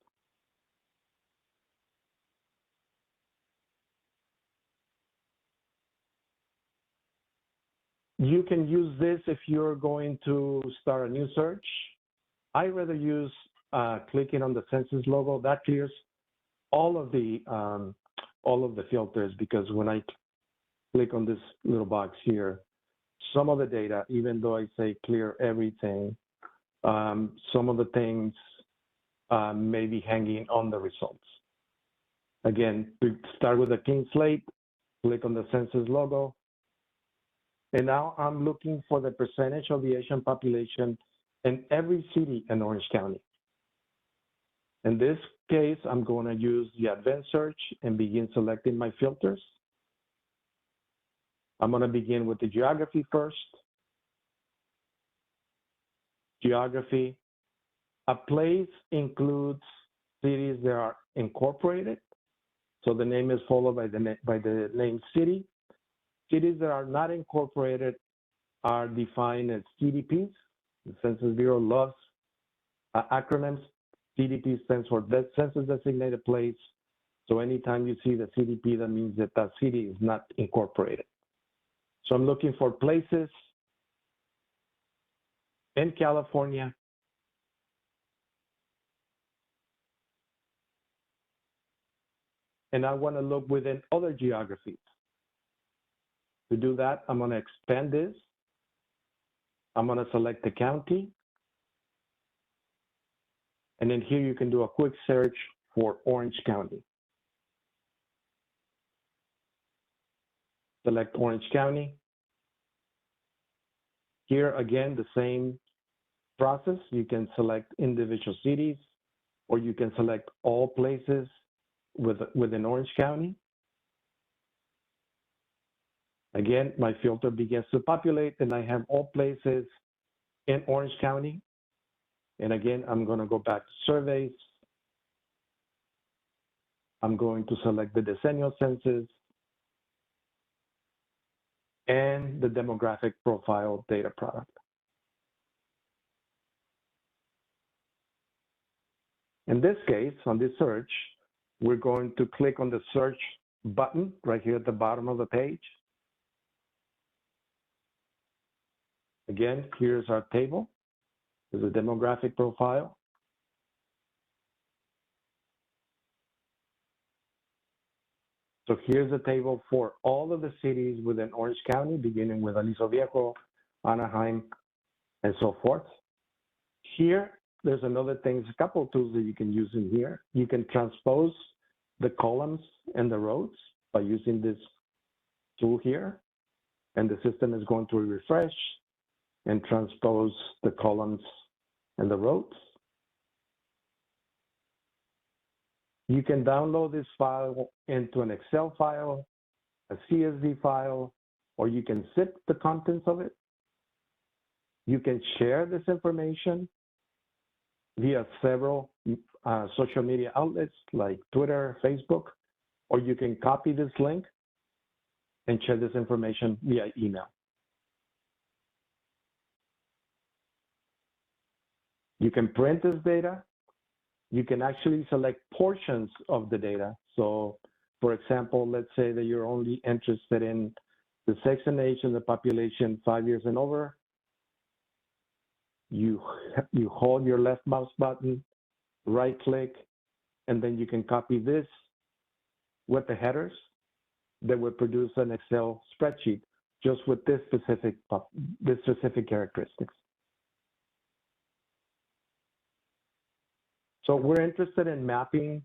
F: You can use this if you're going to start a new search. I rather use clicking on the census logo. That clears all of the filters, because when I click on this little box here, some of the data, even though I say clear everything, some of the things may be hanging on the results. Again, to start with a clean slate, click on the census logo. And now I'm looking for the percentage of the Asian population in every city in Orange County. In this case, I'm going to use the advanced search and begin selecting my filters. I'm going to begin with the geography first. Geography. A place includes cities that are incorporated. So the name is followed by the name city. Cities that are not incorporated are defined as CDPs. The Census Bureau loves acronyms. CDP stands for Census Designated Place. So anytime you see the CDP, that means that that city is not incorporated. So I'm looking for places in California. And I want to look within other geographies. To do that, I'm going to expand this. I'm going to select the county. And then here you can do a quick search for Orange County. Select Orange County. Here again, the same process. You can select individual cities, or you can select all places within Orange County. Again, my filter begins to populate, and I have all places in Orange County. And again, I'm going to go back to surveys. I'm going to select the decennial census and the demographic profile data product. In this case, on this search, we're going to click on the search button right here at the bottom of the page. Again, here's our table. There's a demographic profile. So here's a table for all of the cities within Orange County, beginning with Aliso Viejo, Anaheim, and so forth. Here, there's another thing, there's a couple of tools that you can use in here. You can transpose the columns and the rows by using this tool here. And the system is going to refresh and transpose the columns and the rows. You can download this file into an Excel file, a CSV file, or you can zip the contents of it. You can share this information via several social media outlets like Twitter, Facebook, or you can copy this link and share this information via email. You can print this data. You can actually select portions of the data. So, for example, let's say that you're only interested in the sex and age of the population 5 years and over. You hold your left mouse button, right click, and then you can copy this with the headers that will produce an Excel spreadsheet just with this specific characteristics. So we're interested in mapping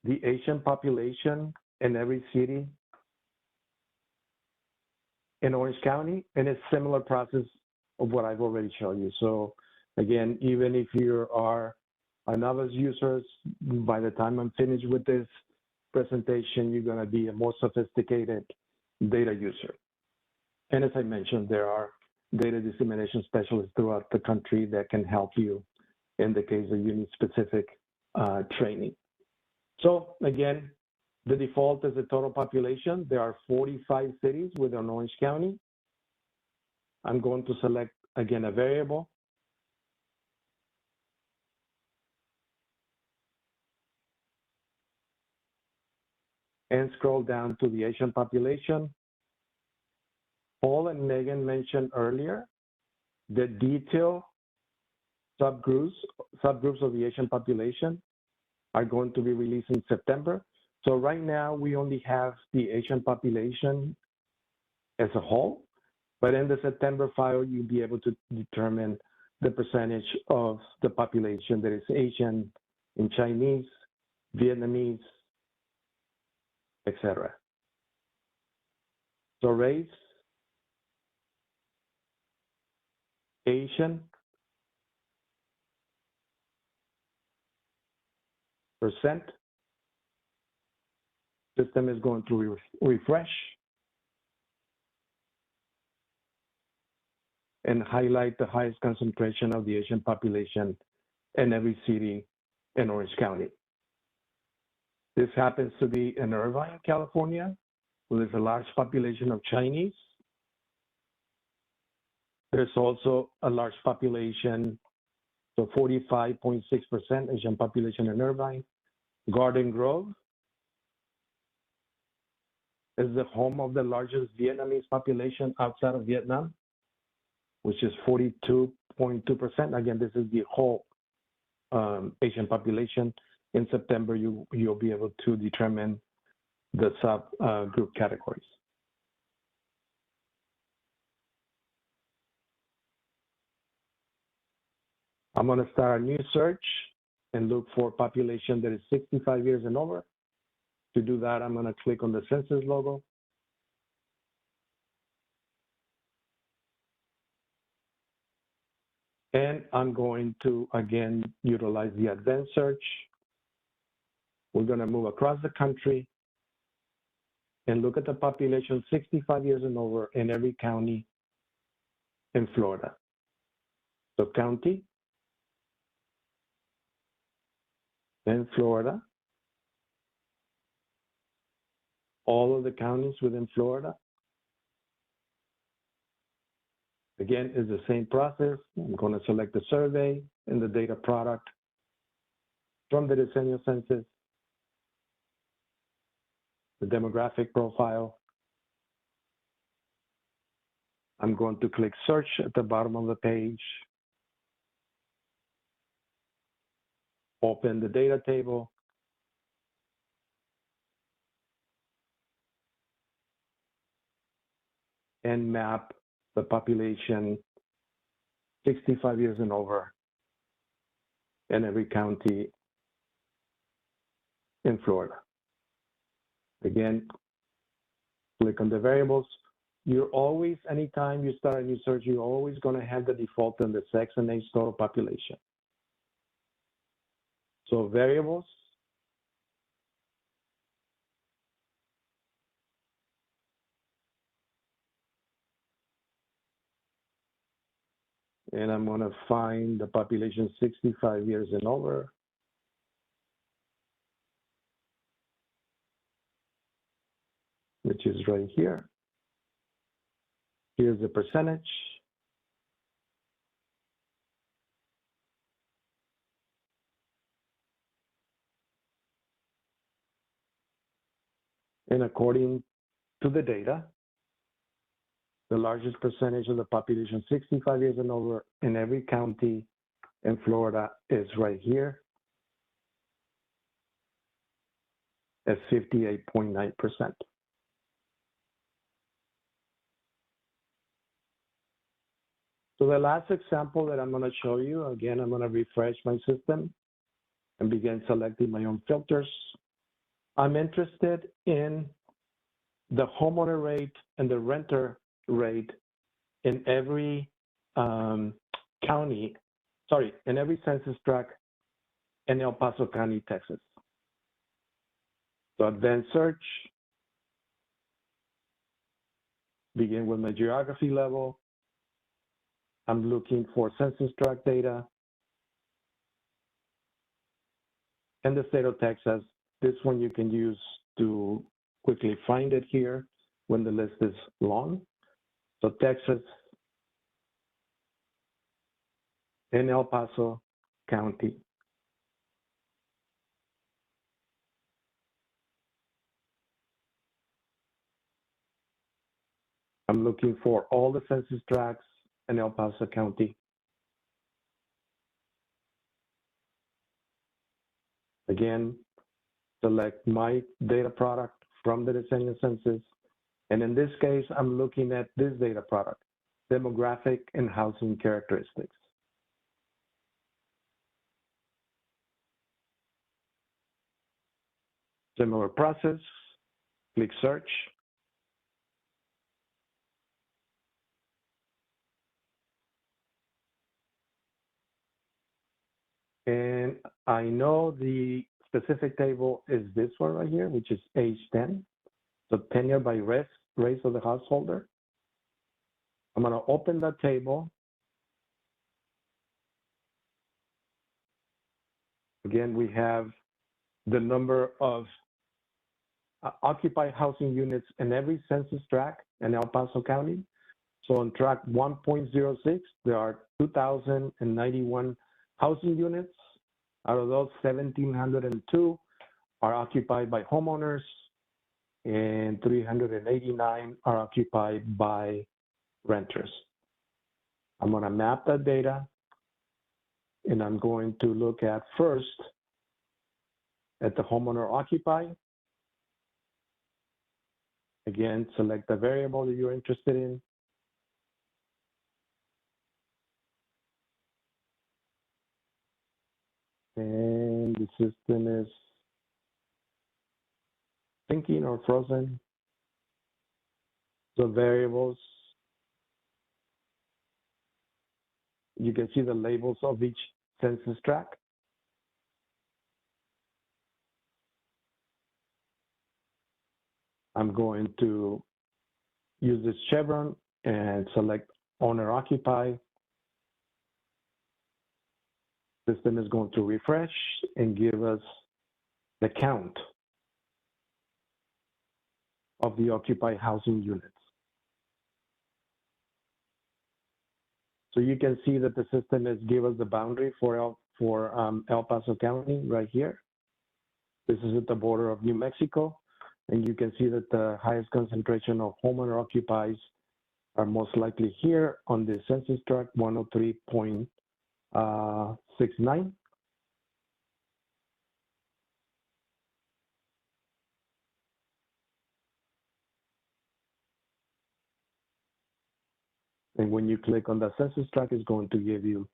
F: the Asian population in every city in Orange County, and it's a similar process of what I've already shown you. So again, even if you are a novice user, by the time I'm finished with this presentation, you're gonna be a more sophisticated data user. And as I mentioned, there are data dissemination specialists throughout the country that can help you in the case that you need specific training. So again, the default is the total population. There are 45 cities within Orange County. I'm going to select, again, a variable. And scroll down to the Asian population. Paul and Megan mentioned earlier, the detailed subgroups of the Asian population are going to be released in September. So right now, we only have the Asian population as a whole, but in the September file, you'll be able to determine the percentage of the population that is Asian in Chinese, Vietnamese, etc. So race, Asian, percent. System is going to refresh and highlight the highest concentration of the Asian population in every city in Orange County. This happens to be in Irvine, California, where there's a large population of Chinese. There's also a large population, so 45.6% Asian population in Irvine. Garden Grove is the home of the largest Vietnamese population outside of Vietnam, which is 42.2%. Again, this is the whole Asian population. In September, you'll be able to determine the subgroup categories. I'm going to start a new search and look for population that is 65 years and over. To do that, I'm going to click on the census logo. And I'm going to, again, utilize the advanced search. We're going to move across the country and look at the population 65 years and over in every county in Florida. So county, then Florida, all of the counties within Florida. Again, it's the same process. I'm going to select the survey and the data product from the decennial census, the demographic profile. I'm going to click search at the bottom of the page. Open the data table. And map the population 65 years and over in every county in Florida. Again, click on the variables. You're always, anytime you start a new search, you're always going to have the default in the sex and age total population. So variables, and I'm going to find the population 65 years and over. Which is right here. Here's the percentage. And according to the data, the largest percentage of the population 65 years and over in every county in Florida is right here at 58.9%. So the last example that I'm going to show you, again, I'm going to refresh my system and begin selecting my own filters. I'm interested in the homeowner rate and the renter rate in every in every census tract in El Paso County, Texas. So advanced search, begin with my geography level. I'm looking for census tract data. And the state of Texas, this one you can use to quickly find it here when the list is long. So Texas in El Paso County. I'm looking for all the census tracts in El Paso County. Again, select my data product from the Decennial Census. And in this case, I'm looking at this data product, demographic and housing characteristics. Similar process, click search. And I know the specific table is this one right here, which is age 10. So tenure by race of the householder. I'm going to open that table. Again, we have the number of occupied housing units in every census tract in El Paso County. So on tract 1.06, there are 2,091 housing units. Out of those, 1,702 are occupied by homeowners and 389 are occupied by renters. I'm going to map that data, and I'm going to look at first at the homeowner occupied. Again, select the variable that you're interested in. And the system is thinking or frozen. The variables, you can see the labels of each census tract. I'm going to use this chevron and select owner occupied. System is going to refresh and give us the count of the occupied housing units. So you can see that the system has given us the boundary for El Paso County right here. This is at the border of New Mexico. And you can see that the highest concentration of homeowner occupies are most likely here on the census tract 103.69. And when you click on the census tract, it's going to give you,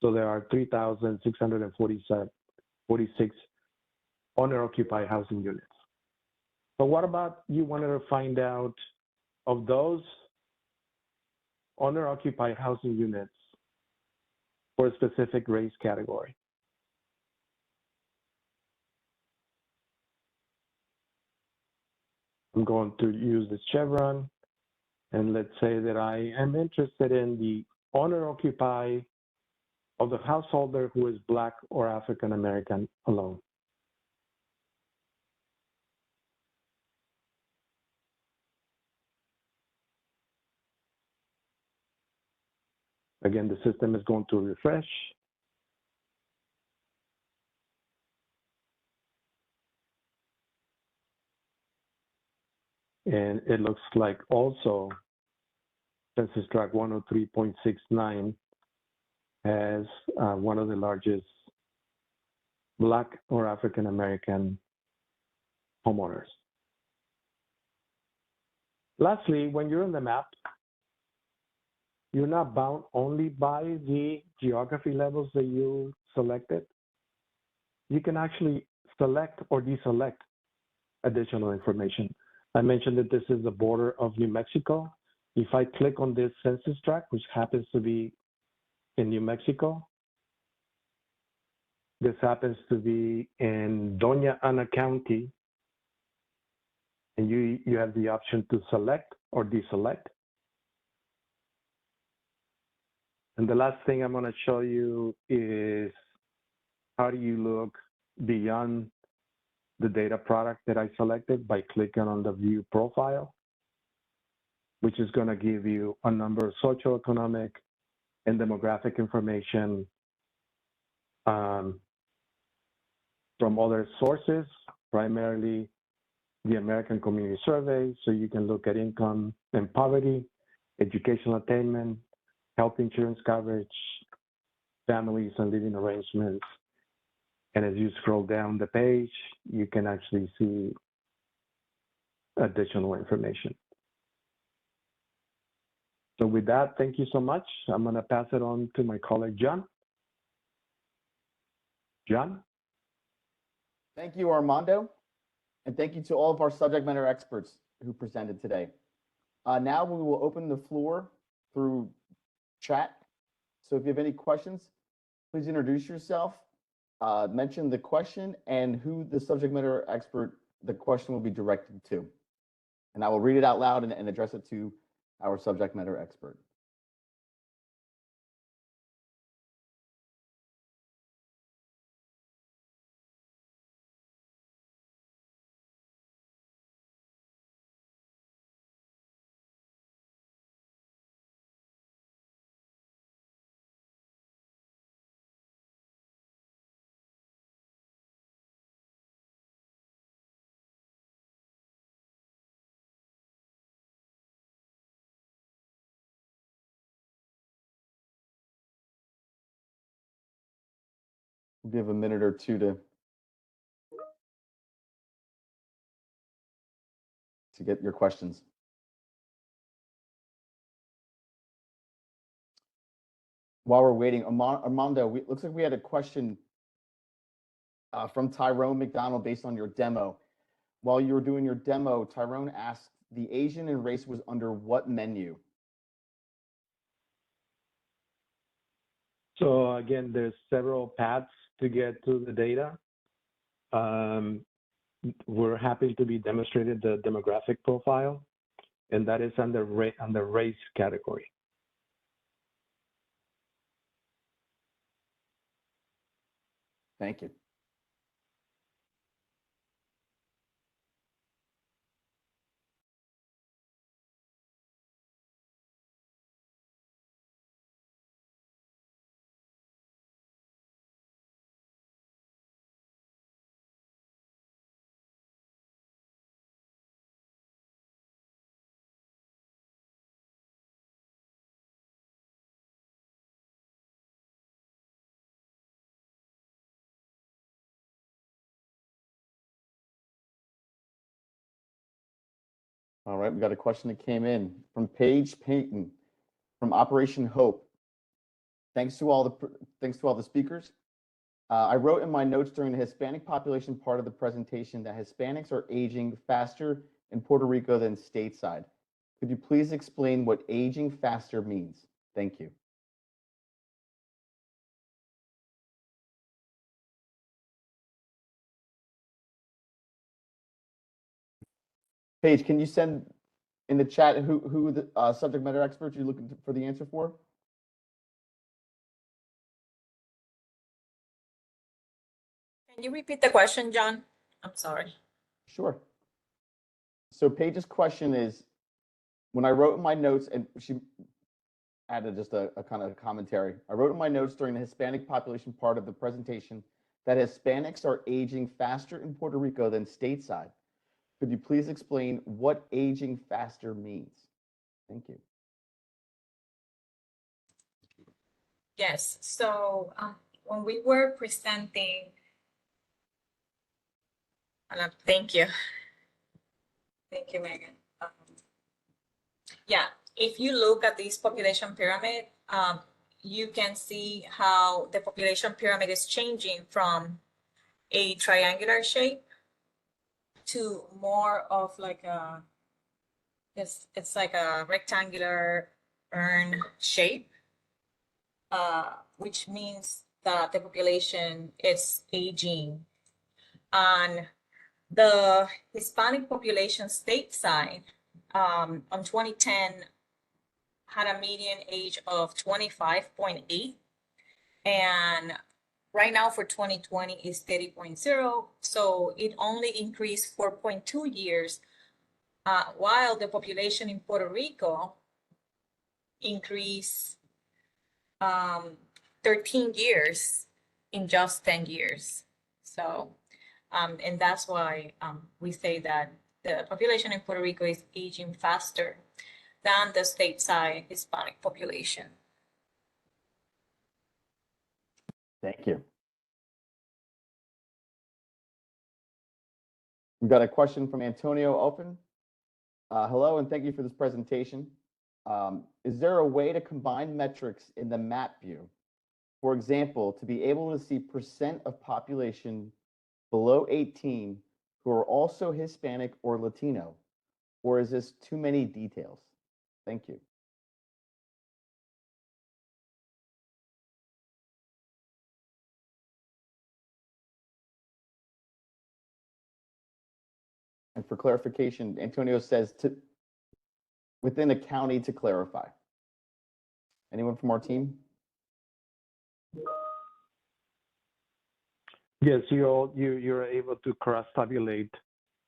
F: so there are 3,646 owner-occupied housing units. But what about you wanted to find out of those owner-occupied housing units for a specific race category? I'm going to use this chevron, and let's say that I am interested in the owner-occupied of the householder who is Black or African American alone. Again, the system is going to refresh. And it looks like also census tract 103.69 has one of the largest Black or African American homeowners. Lastly, when you're on the map, you're not bound only by the geography levels that you selected. You can actually select or deselect additional information. I mentioned that this is the border of New Mexico. If I click on this census tract, which happens to be in New Mexico, this happens to be in Doña Ana County, and you have the option to select or deselect. And the last thing I'm going to show you is how do you look beyond the data product that I selected by clicking on the view profile, which is going to give you a number of socioeconomic and demographic information from other sources, primarily the American Community Survey, so you can look at income and poverty, educational attainment, health insurance coverage, families and living arrangements. And as you scroll down the page, you can actually see additional information. So with that, thank you so much. I'm going to pass it on to my colleague, John. John?
G: Thank you, Armando. And thank you to all of our subject matter experts who presented today. Now we will open the floor through chat. So if you have any questions, please introduce yourself, mention the question and who the subject matter expert the question will be directed to. And I will read it out loud and address it to our subject matter expert. We'll give a minute or two to get your questions. While we're waiting, Armando, it looks like we had a question from Tyrone McDonald based on your demo. While you were doing your demo, Tyrone asked, the Asian and race was under what menu?
F: So again, there's several paths to get to the data. We're happy to be demonstrated the demographic profile, and that is under race category.
G: Thank you. All right, we got a question that came in from Paige Payton from Operation Hope. Thanks to all the speakers. I wrote in my notes during the Hispanic population part of the presentation that Hispanics are aging faster in Puerto Rico than stateside. Could you please explain what aging faster means? Thank you. Paige, can you send in the chat who the subject matter experts you're looking for the answer for?
D: Can you repeat the question, John? I'm sorry.
G: Sure. So Paige's question is, when I wrote in my notes, and she added just a kind of commentary, I wrote in my notes during the Hispanic population part of the presentation that Hispanics are aging faster in Puerto Rico than stateside. Could you please explain what aging faster means? Thank you.
D: Yes, so when we were presenting, and thank you. Thank you, Megan. Yeah, if you look at this population pyramid, you can see how the population pyramid is changing from a triangular shape to more of like a, it's like a rectangular urn shape, which means that the population is aging. And the Hispanic population stateside on 2010 had a median age of 25.8, and right now for 2020 is 30.0, so it only increased 4.2 years, while the population in Puerto Rico increased 13 years in just 10 years. So, and that's why we say that the population in Puerto Rico is aging faster than the stateside Hispanic population.
G: Thank you. We've got a question from Antonio Open. Hello, and thank you for this presentation. Is there a way to combine metrics in the map view? For example, to be able to see percent of population below 18 who are also Hispanic or Latino? Or is this too many details? Thank you. And for clarification, Antonio says within a county to clarify. Anyone from our team?
F: Yes, you're able to cross-tabulate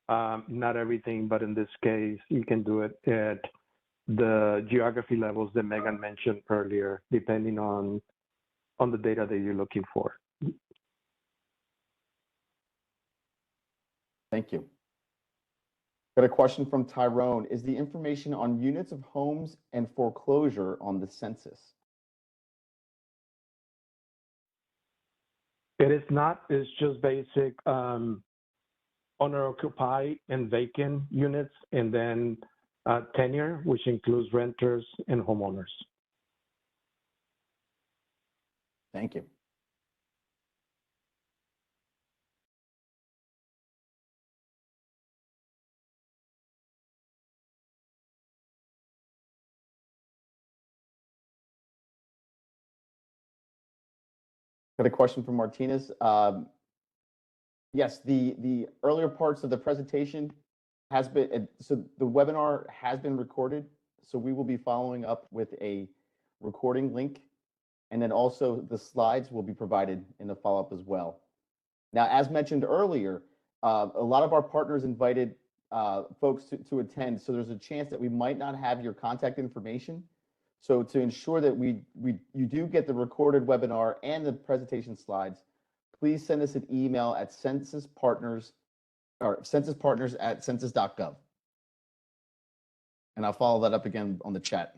F: not everything, but in this case, you can do it at the geography levels that Megan mentioned earlier, depending on the data that you're looking for.
G: Thank you. Got a question from Tyrone. Is the information on units of homes and foreclosure on the census?
F: It is not, it's just basic owner-occupied and vacant units, and then tenure, which includes renters and homeowners.
G: Thank you. Got a question from Martinez. Yes, the earlier parts of the presentation has been, so the webinar has been recorded. So we will be following up with a recording link. And then also the slides will be provided in the follow-up as well. Now, as mentioned earlier, a lot of our partners invited folks to attend. So there's a chance that we might not have your contact information. So to ensure that you do get the recorded webinar and the presentation slides, please send us an email at censuspartners@census.gov. And I'll follow that up again on the chat.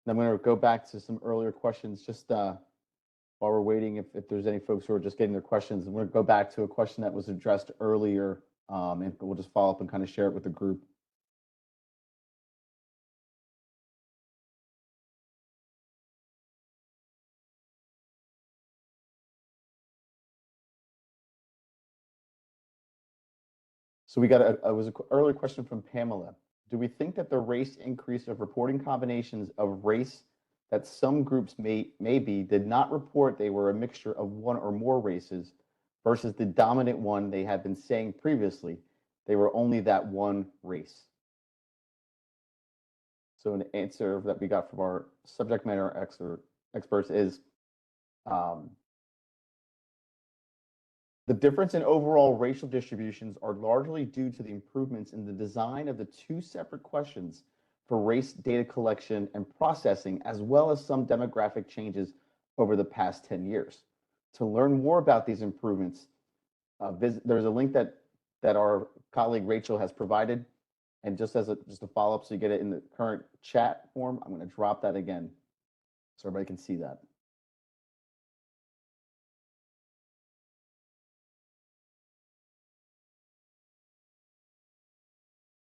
G: I'm going to go back to some earlier questions just while we're waiting, if there's any folks who are just getting their questions. I'm going to go back to a question that was addressed earlier, and we'll just follow up and kind of share it with the group. So we got it was an earlier question from Pamela. Do we think that the race increase of reporting combinations of race that some groups maybe did not report they were a mixture of one or more races versus the dominant one they had been saying previously they were only that one race? So an answer that we got from our subject matter experts is the difference in overall racial distributions are largely due to the improvements in the design of the two separate questions for race data collection and processing, as well as some demographic changes over the past 10 years. To learn more about these improvements, there's a link that our colleague Rachel has provided. And just as a follow-up, so you get it in the current chat form, I'm going to drop that again so everybody can see that.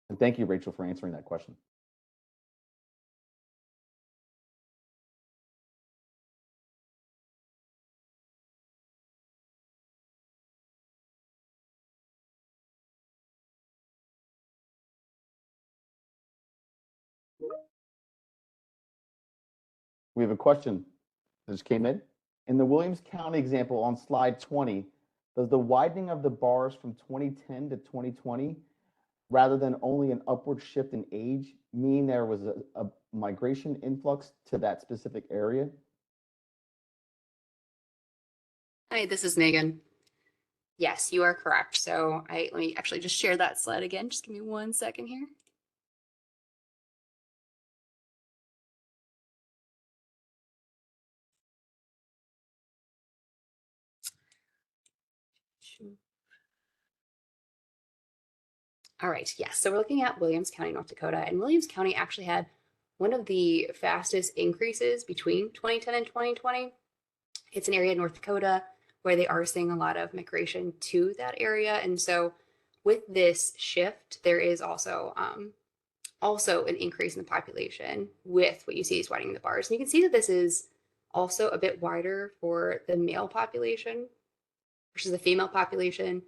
G: And thank you, Rachel, for answering that question. We have a question that just came in. In the Williams County example on slide 20, does the widening of the bars from 2010 to 2020, rather than only an upward shift in age, mean there was a migration influx to that specific area?
C: Hi, this is Megan. Yes, you are correct. So let me actually just share that slide again. Just give me 1 second here. All right, yes. So we're looking at Williams County, North Dakota, and Williams County actually had one of the fastest increases between 2010 and 2020. It's an area in North Dakota where they are seeing a lot of migration to that area. And so with this shift, there is also an increase in the population with what you see is widening the bars. And you can see that this is also a bit wider for the male population versus the female population.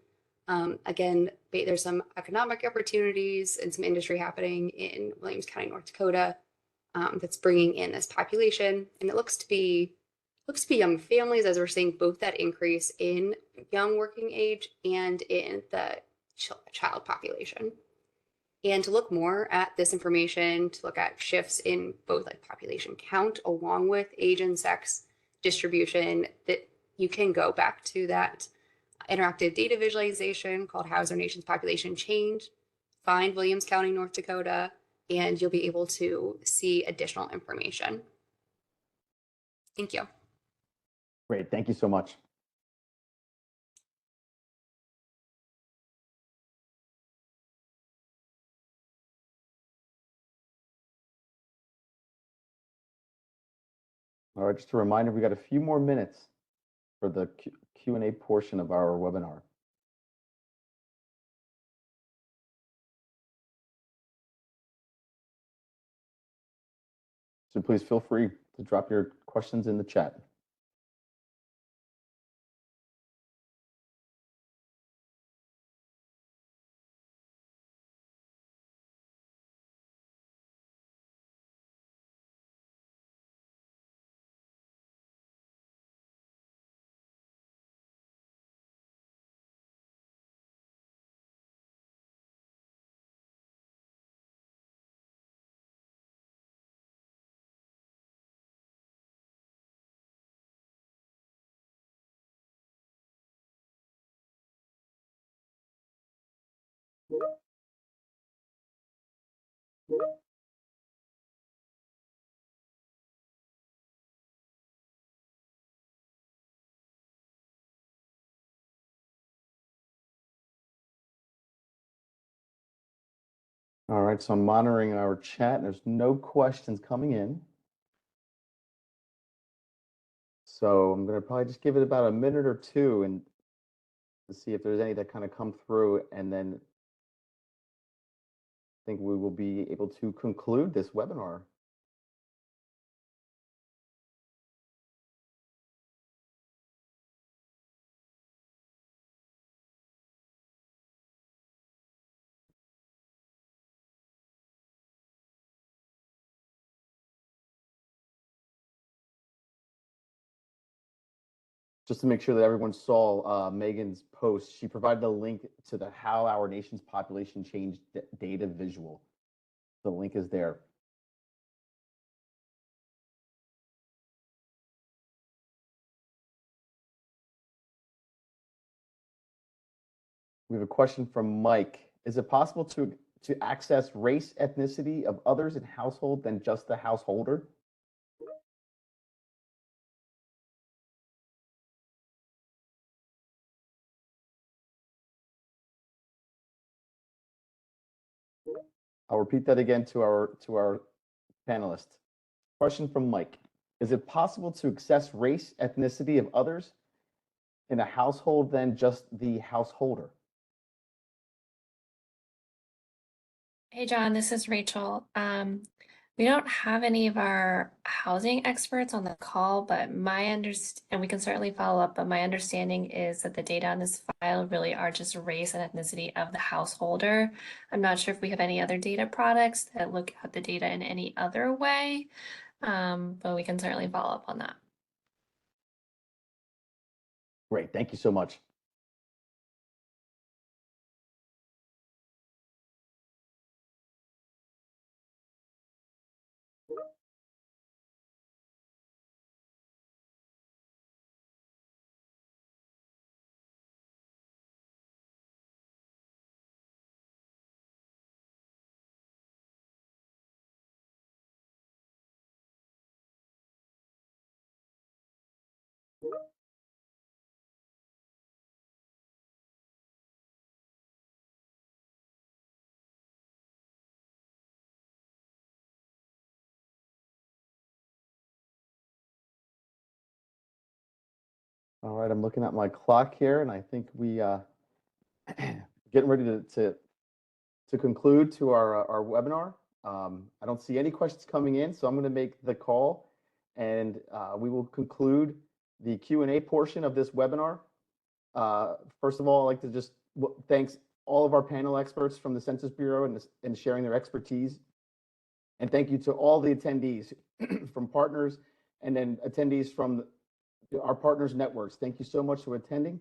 C: Again, there's some economic opportunities and some industry happening in Williams County, North Dakota, that's bringing in this population. And it looks to be young families, as we're seeing both that increase in young working age and in the child population. And to look more at this information, to look at shifts in both like population count along with age and sex distribution, that you can go back to that interactive data visualization called How's Our Nation's Population Change? Find Williams County, North Dakota, and you'll be able to see additional information. Thank you.
G: Great, thank you so much. All right, just a reminder, we got a few more minutes for the Q&A portion of our webinar. So please feel free to drop your questions in the chat. All right, so I'm monitoring our chat and there's no questions coming in. So I'm going to probably just give it about a minute or two and to see if there's any that kind of come through, and then I think we will be able to conclude this webinar. Just to make sure that everyone saw Megan's post, she provided a link to the How Our Nation's Population Changed data visual. The link is there. We have a question from Mike. Is it possible to access race, ethnicity of others in household than just the householder? I'll repeat that again to our panelists. Question from Mike. Is it possible to access race, ethnicity of others in a household than just the householder?
H: Hey, John, this is Rachel. We don't have any of our housing experts on the call, but and we can certainly follow up, but my understanding is that the data on this file really are just race and ethnicity of the householder. I'm not sure if we have any other data products that look at the data in any other way. but we can certainly follow up on that.
G: Great, thank you so much. All right, I'm looking at my clock here, and I think we getting ready to conclude to our webinar. I don't see any questions coming in, so I'm going to make the call, and we will conclude the Q&A portion of this webinar. First of all, I'd like to just thanks all of our panel experts from the Census Bureau and sharing their expertise. And thank you to all the attendees from partners and then attendees from our partners networks. Thank you so much for attending.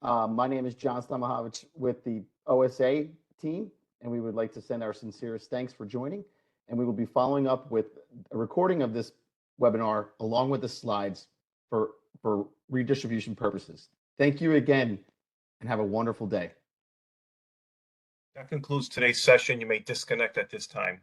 G: My name is John Slamahovich with the OSA team, and we would like to send our sincerest thanks for joining. And we will be following up with a recording of this webinar along with the slides for redistribution purposes. Thank you again, and have a wonderful day.
B: That concludes today's session. You may disconnect at this time.